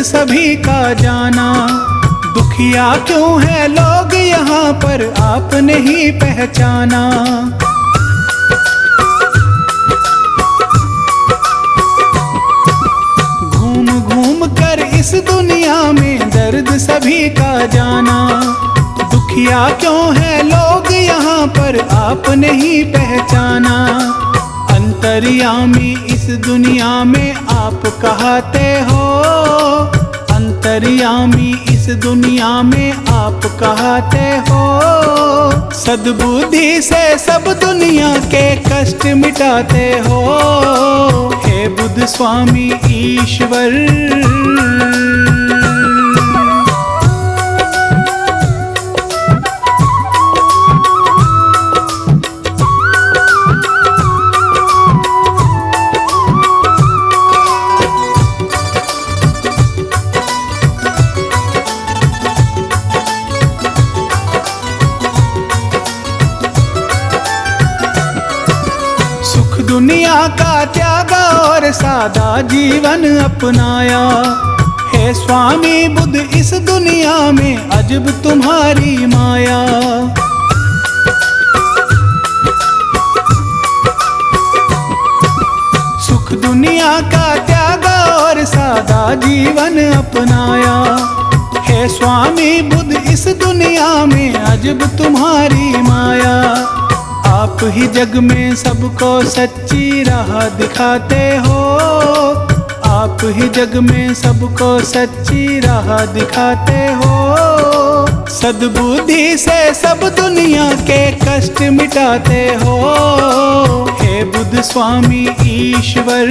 A: सभी का जाना, दुखिया क्यों है लोग यहाँ पर आप नहीं पहचाना। घूम घूम कर इस दुनिया में दर्द सभी का जाना। दुखिया क्यों है लोग यहाँ पर आप नहीं पहचाना। अंतर्यामी इस दुनिया में आप कहते हो। अंतर्यामी इस दुनिया में आप कहते हो। सद्बुद्धि से सब दुनिया के कष्ट मिटाते हो। हे बुद्ध स्वामी ईश्वर। दुनिया का त्यागा और सादा जीवन अपनाया। हे स्वामी बुद्ध इस दुनिया में अजब तुम्हारी माया। सुख दुनिया का त्यागा और सादा जीवन अपनाया। हे स्वामी बुद्ध इस दुनिया में अजब तुम्हारी माया। आप ही जग में सबको सच्ची राह दिखाते हो। आप ही जग में सबको सच्ची राह दिखाते हो। सद्बुद्धि से सब दुनिया के कष्ट मिटाते हो। हे बुद्ध स्वामी ईश्वर।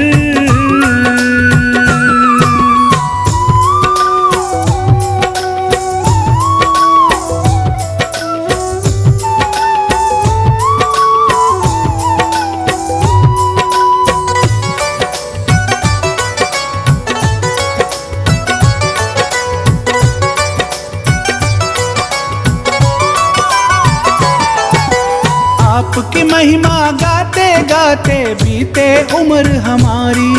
A: आपकी महिमा गाते गाते बीते उम्र हमारी।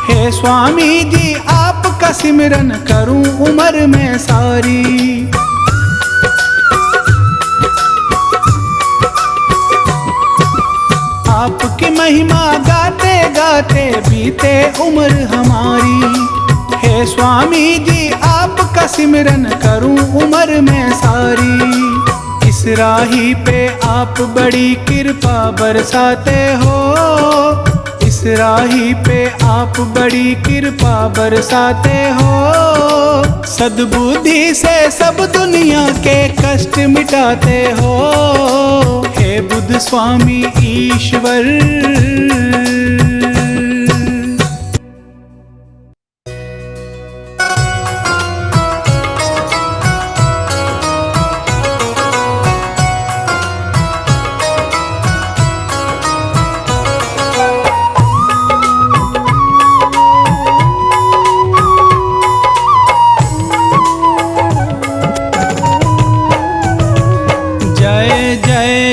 A: हे स्वामी जी आपका सिमरन करूं उम्र में सारी। आपकी महिमा गाते गाते बीते उम्र हमारी। हे स्वामी जी आपका सिमरन करूं उम्र में सारी। इस राही पे आप बड़ी कृपा बरसाते हो। इस राही पे आप बड़ी कृपा बरसाते हो। सद्बुद्धि से सब दुनिया के कष्ट मिटाते हो। हे बुद्ध स्वामी ईश्वर।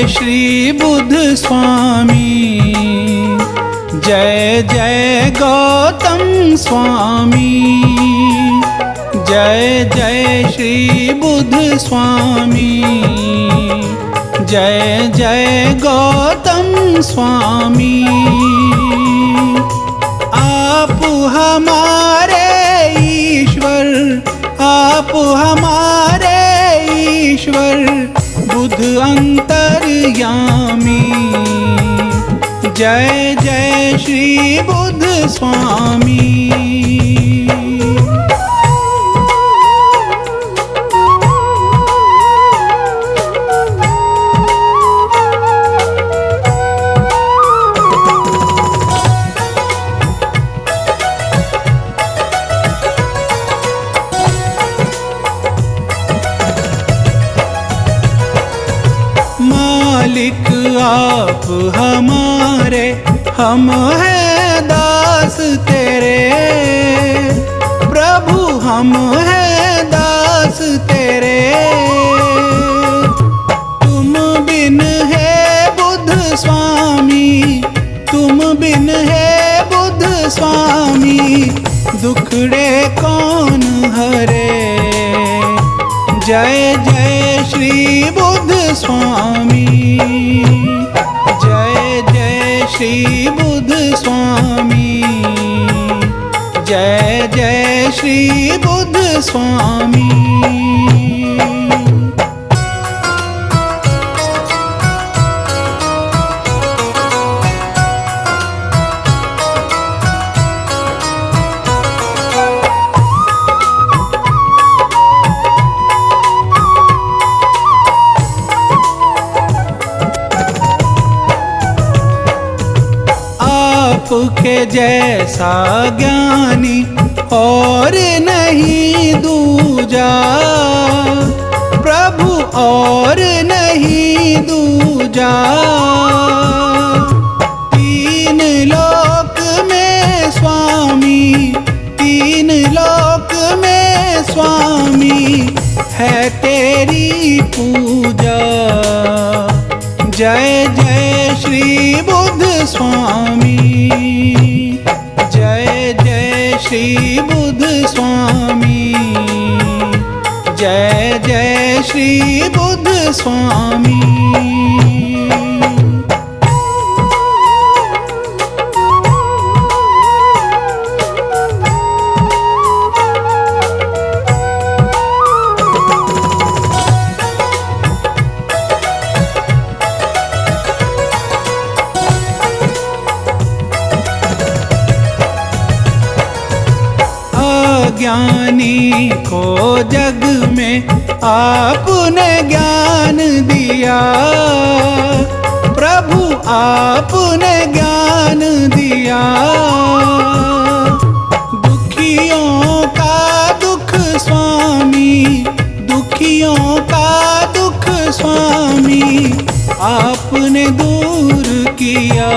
A: श्री बुद्ध स्वामी जय जय गौतम स्वामी। जय जय श्री बुद्ध स्वामी। जय जय गौतम स्वामी। आप हमारे ईश्वर। आप हमारे ईश्वर बुद्ध अंतर्यामी। जय जय श्री बुद्ध स्वामी। मालिक आप हमारे, हम हैं दास तेरे। प्रभु हम हैं दास तेरे। तुम बिन है बुद्ध स्वामी, तुम बिन है बुद्ध स्वामी, दुखड़े कौन हरे। जय जय श्री बुद्ध स्वामी। जय जय श्री बुद्ध स्वामी। जय जय श्री बुद्ध स्वामी। आपके जैसा ज्ञानी और नहीं दूजा, प्रभु और नहीं दूजा। तीन लोक में स्वामी, तीन लोक में स्वामी, है तेरी पूजा। जय जय श्री बुद्ध स्वामी। जय जय श्री बुद्ध स्वामी। जय जय श्री बुद्ध स्वामी। ज्ञानी को जग में आपने ज्ञान दिया, प्रभु आपने ज्ञान दिया। दुखियों का दुख स्वामी, दुखियों का दुख स्वामी आपने दूर किया।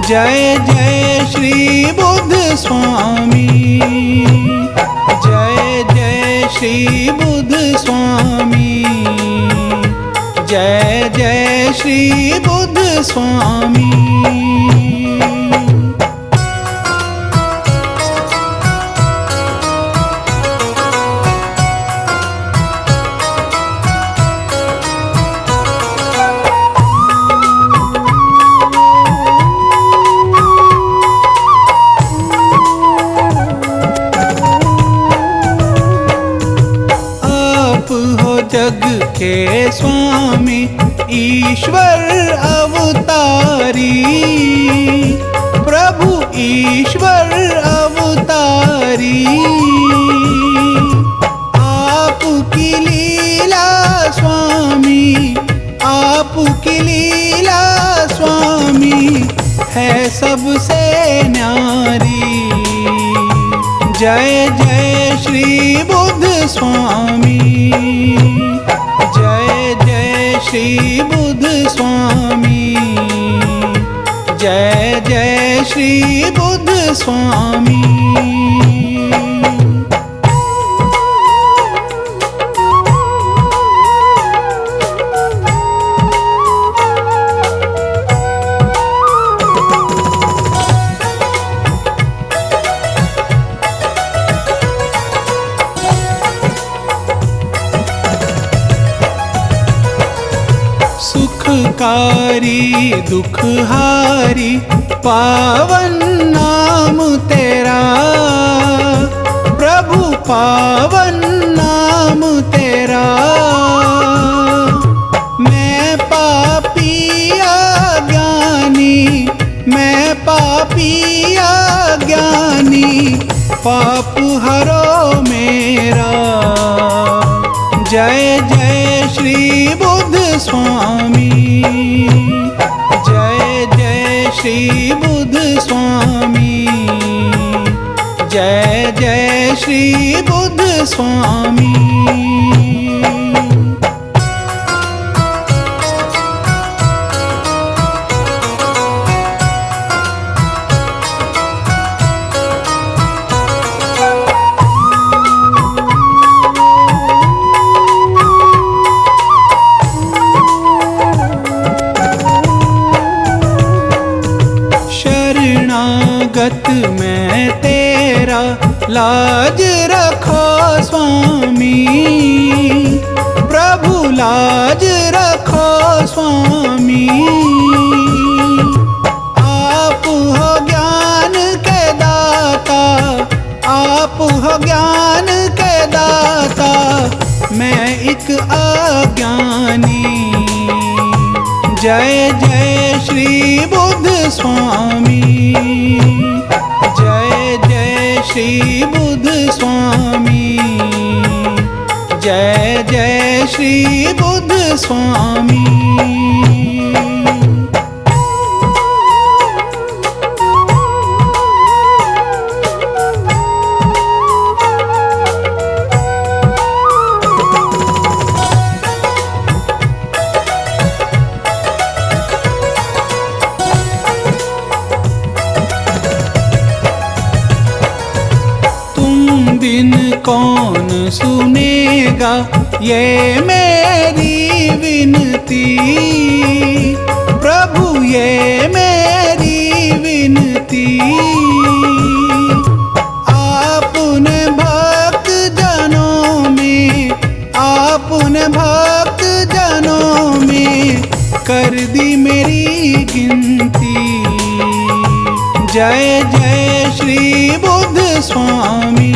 A: जय जय श्री बुद्ध स्वामी, जय जय श्री बुद्ध स्वामी, जय जय श्री बुद्ध स्वामी। जग के स्वामी ईश्वर अवतारी, प्रभु ईश्वर अवतारी। आपकी लीला स्वामी, आपकी लीला स्वामी है सबसे न्यारी। जय जय श्री बुद्ध स्वामी, जय जय श्री बुद्ध स्वामी, जय जय श्री बुद्ध स्वामी। सुखकारी दुखहारी पावन नाम तेरा, प्रभु पावन नाम तेरा। मैं पापी अज्ञानी, मैं पापी अज्ञानी, पाप हरो मेरा। जय जय श्री बुद्ध स्वामी, जय जय श्री बुद्ध स्वामी, जय जय श्री बुद्ध स्वामी। शरणागत में तेरा लाज रखो स्वामी, प्रभु लाज रखो स्वामी। आप हो ज्ञान के दाता, आप हो ज्ञान के दाता, मैं एक अज्ञानी। जय जय श्री बुद्ध स्वामी, जय जय श्री बुद्ध स्वामी, जय जय श्री बुद्ध स्वामी। दिन कौन सुनेगा ये मेरी विनती, प्रभु ये मेरी विनती। आपने भक्त जनों में आपने भक्त जनों में कर दी मेरी गिनती। जय जय श्री बुद्ध स्वामी,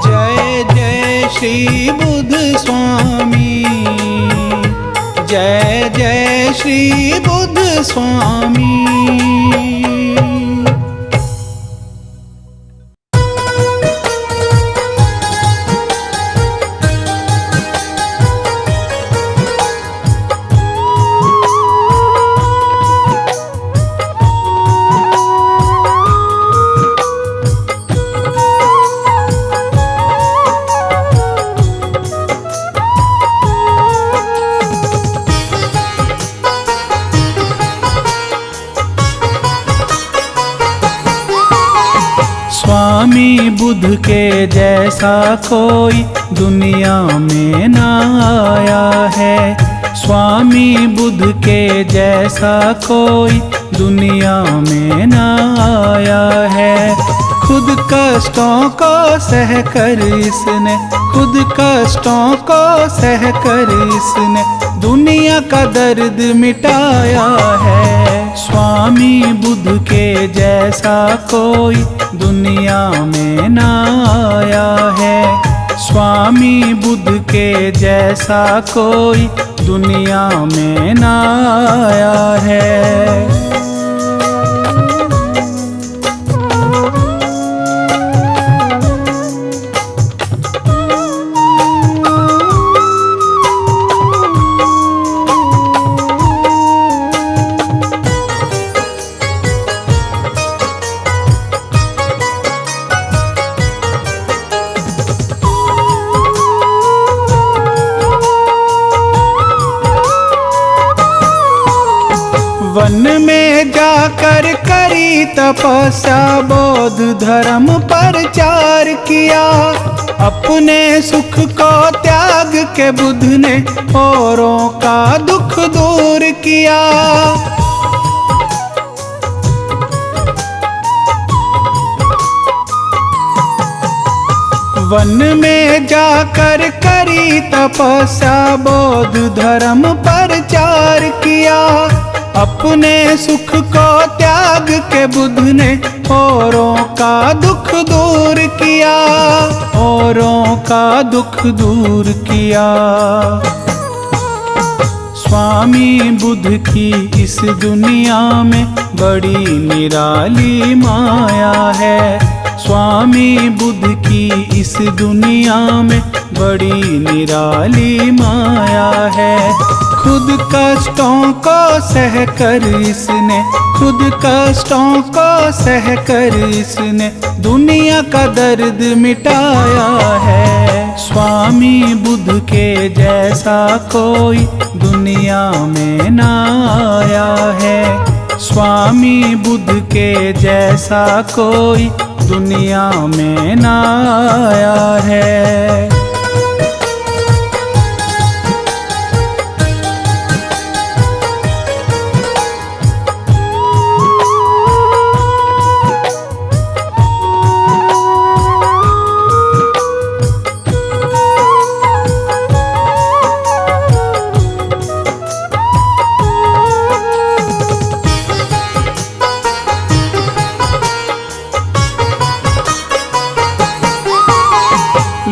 A: जय जय श्री बुद्ध स्वामी, जय जय श्री बुद्ध स्वामी। स्वामी बुद्ध के जैसा कोई दुनिया में न आया है। स्वामी बुद्ध के जैसा कोई दुनिया में न आया है। खुद कष्टों को सह कर इसने, खुद कष्टों को सह कर इसने दुनिया का दर्द मिटाया है। स्वामी बुद्ध के जैसा कोई दुनिया में न आया है। स्वामी बुद्ध के जैसा कोई दुनिया में न आया है। वन में जाकर करी तपस्या, बौद्ध धर्म प्रचार किया। अपने सुख को त्याग के बुद्ध ने औरों का दुख दूर किया। वन में जाकर करी तपस्या, बौद्ध धर्म प्रचार किया। अपने सुख को त्याग के बुद्ध ने औरों का दुख दूर किया, औरों का दुख दूर किया। स्वामी बुद्ध की इस दुनिया में बड़ी निराली माया है। स्वामी बुद्ध की इस दुनिया में बड़ी निराली माया है। खुद कष्टों को सह कर इसने, खुद कष्टों को सह कर इसने दुनिया का दर्द मिटाया है। स्वामी बुद्ध के जैसा कोई दुनिया में न आया है। स्वामी बुद्ध के जैसा कोई दुनिया में न आया है।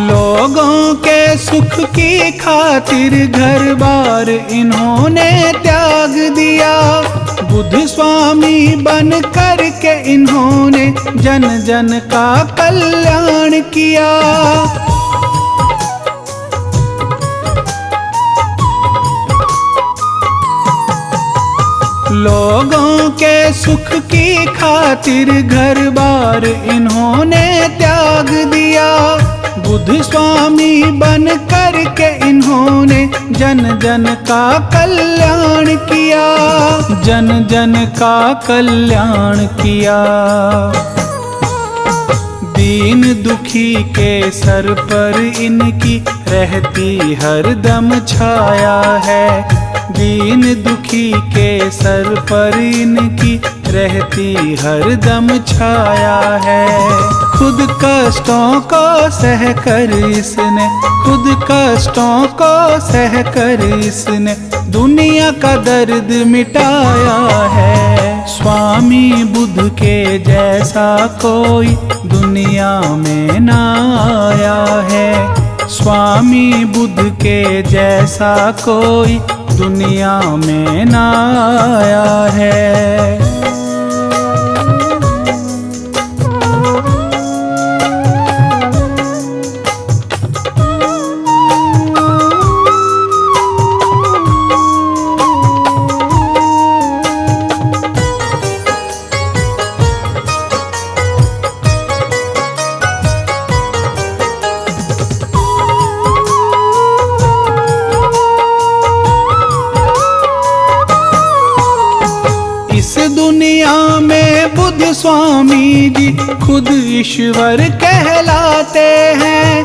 A: लोगों के सुख की खातिर घर बार इन्होंने त्याग दिया। बुद्ध स्वामी बन कर के इन्होंने जन जन का कल्याण किया। लोगों के सुख की खातिर घर बार इन्होंने त्याग दिया। बुद्ध स्वामी बन कर के इन्होंने जन जन का कल्याण किया, जन जन का कल्याण किया। दीन दुखी के सर पर इनकी रहती हरदम छाया है। दीन दुखी के सर पर इनकी रहती हरदम छाया है। खुद कष्टों को सह कर इसने, खुद कष्टों को सह कर इसने दुनिया का दर्द मिटाया है। स्वामी बुद्ध के जैसा कोई दुनिया में ना आया है। स्वामी बुद्ध के जैसा कोई दुनिया में ना आया है। दुनिया में बुद्ध स्वामी जी खुद ईश्वर कहलाते हैं।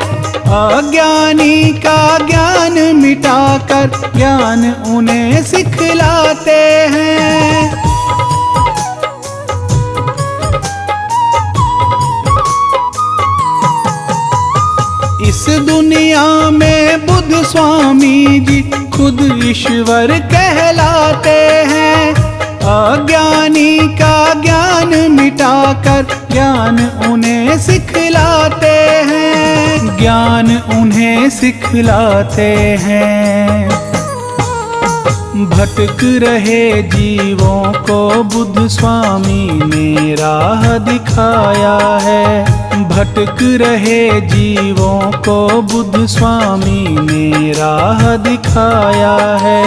A: अज्ञानी का ज्ञान मिटाकर ज्ञान उन्हें सिखलाते हैं। इस दुनिया में बुद्ध स्वामी जी खुद ईश्वर कहलाते हैं। अज्ञानी का ज्ञान मिटाकर ज्ञान उन्हें सिखलाते हैं, ज्ञान उन्हें सिखलाते हैं। भटक रहे जीवों को बुद्ध स्वामी ने राह दिखाया है। भटक रहे जीवों को बुद्ध स्वामी ने राह दिखाया है।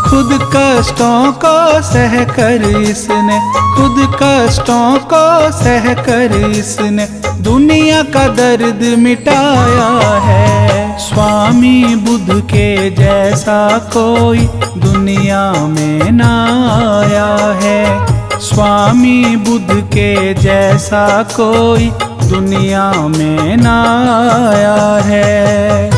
A: खुद कष्टों को सह कर इसने, खुद कष्टों को सह कर इसने दुनिया का दर्द मिटाया है। स्वामी बुद्ध के जैसा कोई दुनिया में ना आया है। स्वामी बुद्ध के जैसा कोई दुनिया में ना आया है।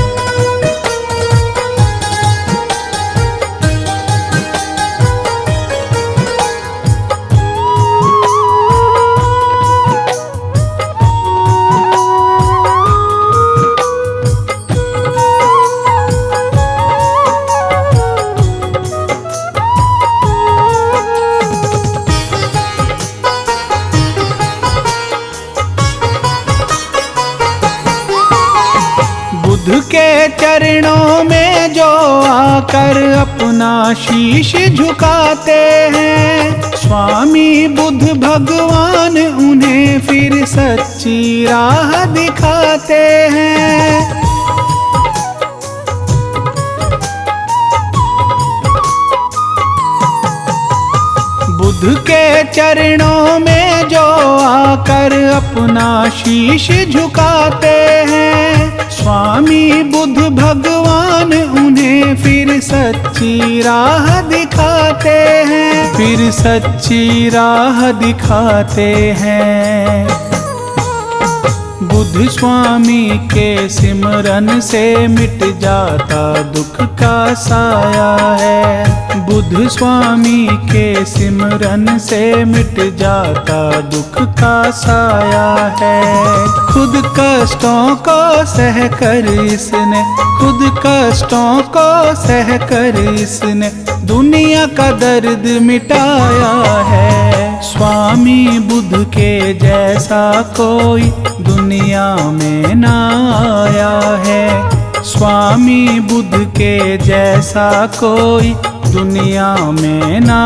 A: बुद्ध के चरणों में जो आकर अपना शीश झुकाते हैं। स्वामी बुद्ध भगवान उन्हें फिर सच्ची राह दिखाते हैं। बुद्ध के चरणों में जो आकर अपना शीश झुकाते हैं। स्वामी बुद्ध भगवान उन्हें फिर सच्ची राह दिखाते हैं, फिर सच्ची राह दिखाते हैं। बुद्ध स्वामी के सिमरन से मिट जाता दुख का साया है। बुद्ध स्वामी के सिमरन से मिट जाता दुख का साया है। खुद कष्टों को सह कर इसने, खुद कष्टों को सह कर इसने दुनिया का दर्द मिटाया है। स्वामी बुद्ध के जैसा कोई दुनिया में ना आया है। स्वामी बुद्ध के जैसा कोई दुनिया में ना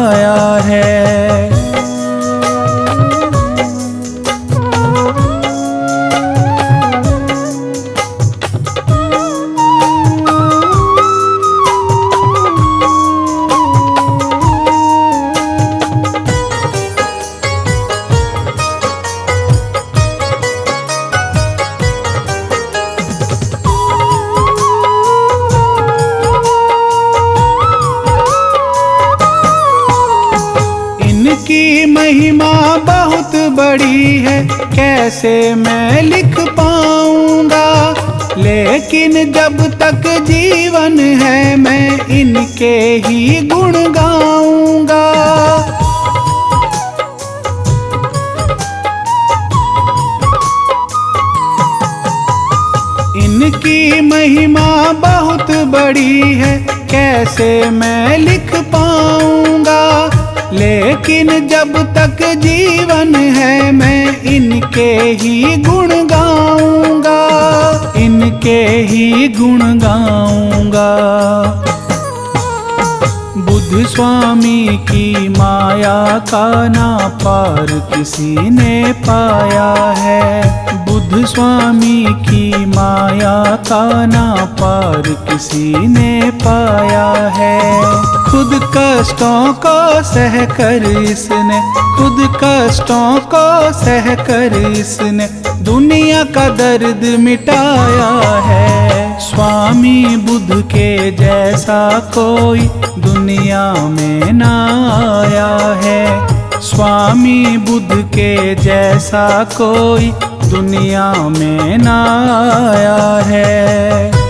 A: आया है। की महिमा बहुत बड़ी है, कैसे मैं लिख पाऊंगा। लेकिन जब तक जीवन है मैं इनके ही गुण गाऊंगा। बहुत बड़ी है, कैसे मैं लिख पाऊंगा। लेकिन जब तक जीवन है मैं इनके ही गुण गाऊंगा, इनके ही गुण गाऊंगा। बुद्ध स्वामी की माया का ना पार किसी ने पाया है। बुद्ध स्वामी की माया का ना पार किसी ने पाया है। खुद कष्टों को सह कर इसने, खुद कष्टों को सह कर इसने दुनिया का दर्द मिटाया है। स्वामी बुद्ध के जैसा कोई दुनिया में ना आया है। स्वामी बुद्ध के जैसा कोई दुनिया में ना आया है।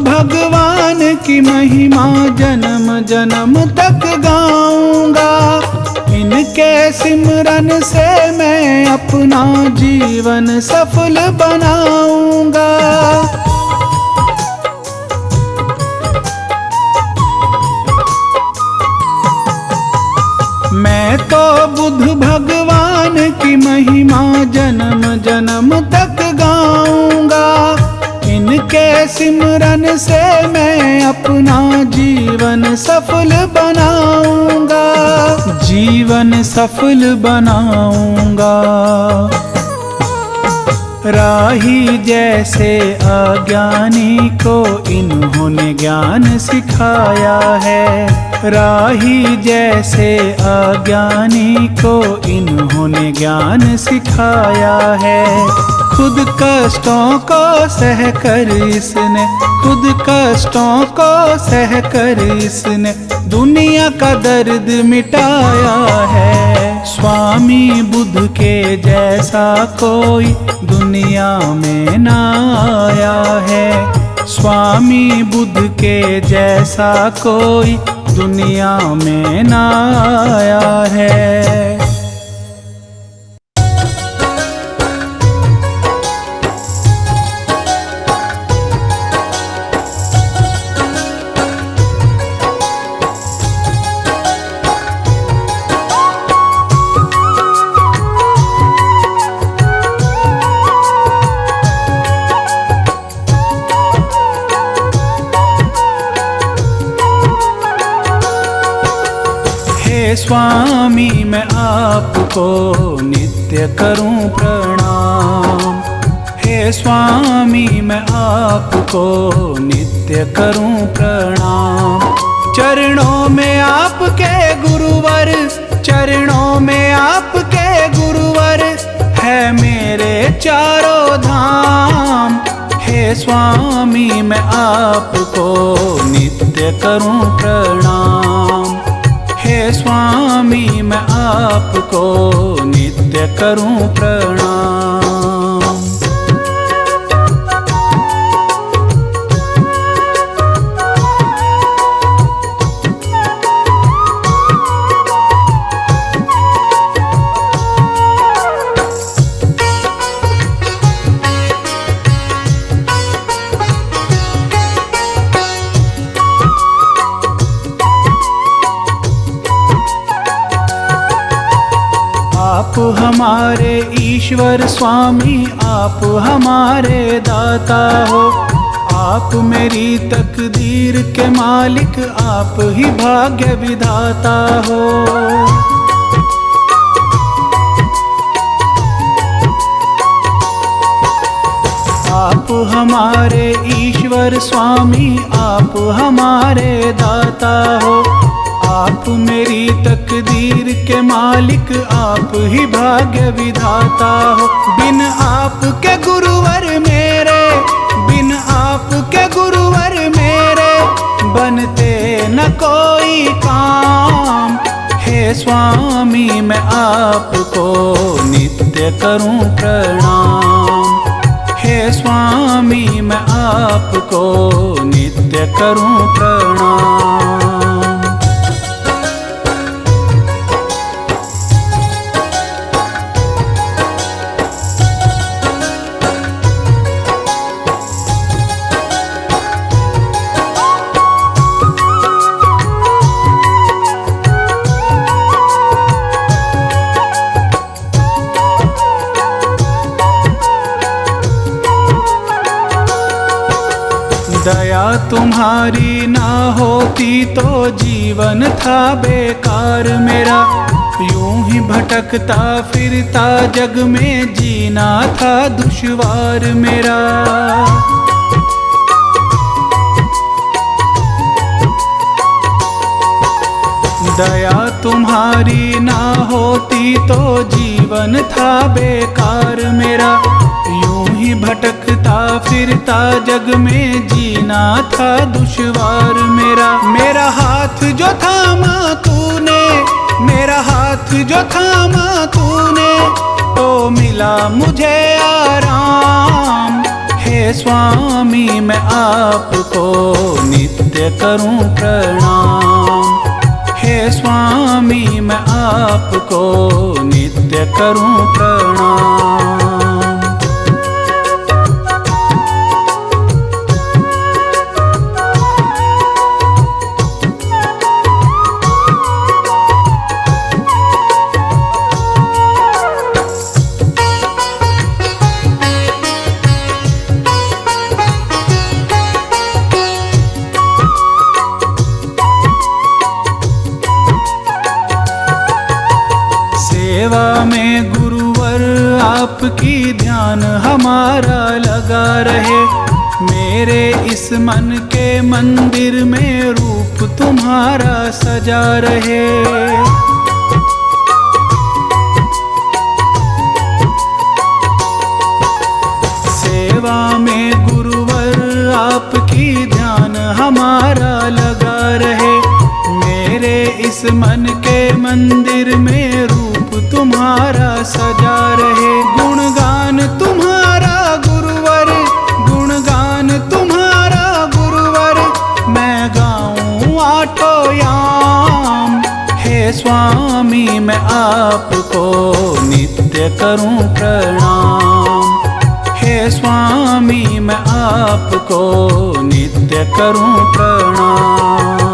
A: भगवान की महिमा जन्म जन्म तक गाऊंगा। इनके सिमरन से मैं अपना जीवन सफल बनाऊंगा। मैं तो बुद्ध भगवान की महिमा जन्म जन्म तक गाऊंगा। इनके सिमरन से मैं अपना जीवन सफल बनाऊंगा, जीवन सफल बनाऊंगा। राही जैसे अज्ञानी को इन्होंने ज्ञान सिखाया है। राही जैसे अज्ञानी को इन्होंने ज्ञान सिखाया है। खुद कष्टों को सह कर इसने, खुद कष्टों को सह कर इसने दुनिया का दर्द मिटाया है। स्वामी बुद्ध के जैसा कोई दुनिया में ना आया है। स्वामी बुद्ध के जैसा कोई दुनिया में ना आया है। स्वामी मैं आपको नित्य करूं प्रणाम। हे स्वामी मैं आपको नित्य करूं प्रणाम। चरणों में आपके गुरुवर, चरणों में आपके गुरुवर है मेरे चारों धाम। हे स्वामी मैं आपको नित्य करूं प्रणाम। हे स्वामी मैं आपको नित्य करूं प्रणाम। आप हमारे ईश्वर स्वामी, आप हमारे दाता हो। आप मेरी तकदीर के मालिक, आप ही भाग्य विधाता हो। आप हमारे ईश्वर स्वामी, आप हमारे दाता हो। आप मेरी तकदीर के मालिक, आप ही भाग्य विधाता हो। बिन आपके गुरुवर मेरे, बिन आपके गुरुवर बनते न कोई काम। हे स्वामी मैं आपको नित्य करूं प्रणाम। हे स्वामी मैं आपको नित्य करूं प्रणाम। दया तुम्हारी ना होती तो जीवन था बेकार मेरा। यूं ही भटकता फिरता जग में जीना था दुश्वार मेरा। दया तुम्हारी ना होती तो जीवन था बेकार मेरा। यूं ही भटकता फिरता जग में जीना था दुश्वार मेरा। मेरा हाथ जो थामा तूने, मेरा हाथ जो थामा तूने, तो मिला मुझे आराम। हे स्वामी मैं आपको नित्य करूं प्रणाम। हे स्वामी मैं आपको नित्य करूं प्रणाम। सेवा में गुरुवर आपकी ध्यान हमारा लगा रहे। मेरे इस मन के मंदिर में रूप तुम्हारा सजा रहे। सेवा में गुरुवर आपकी ध्यान हमारा लगा रहे। मेरे इस मन के मंदिर में रूप तुम्हारा सजा रहे। गुणगान तुम्हारा गुरुवर, गुणगान तुम्हारा गुरुवर, मैं गाऊं आठो याम। हे स्वामी मैं आपको नित्य करूं प्रणाम। हे स्वामी मैं आपको नित्य करूं प्रणाम।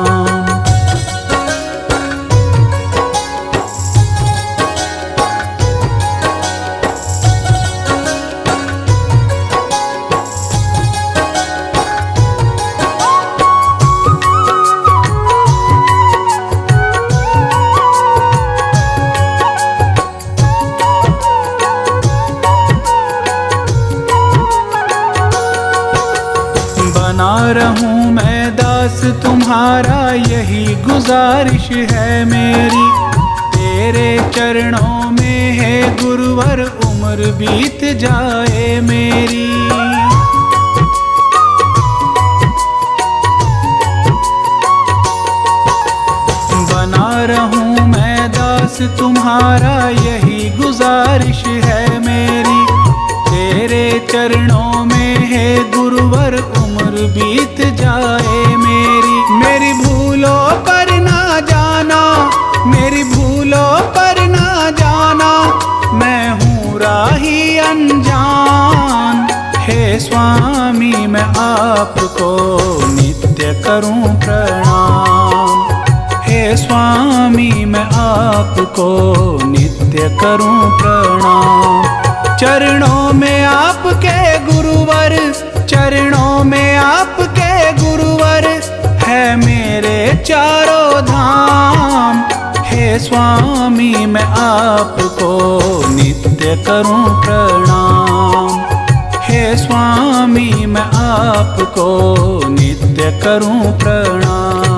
A: बना रहूं मैं दास तुम्हारा यही गुजारिश है मेरी। तेरे चरणों में है गुरुवर उम्र बीत जाए मेरी। बना रहूं मैं दास तुम्हारा यही गुजारिश है मेरी। तेरे चरणों में है गुरुवर उम्र बीत जाए मेरी। मेरी भूलों पर ना जाना, मेरी भूलों पर ना जाना, मैं हूँ राही अनजान। हे स्वामी मैं आपको नित्य करूं प्रणाम। हे स्वामी मैं आपको नित्य करूं प्रणाम। चरणों में आपके गुरुवर, चरणों में आपके गुरुवर, है मेरे चारों धाम। हे स्वामी मैं आपको नित्य करूं प्रणाम। हे स्वामी मैं आपको नित्य करूं प्रणाम।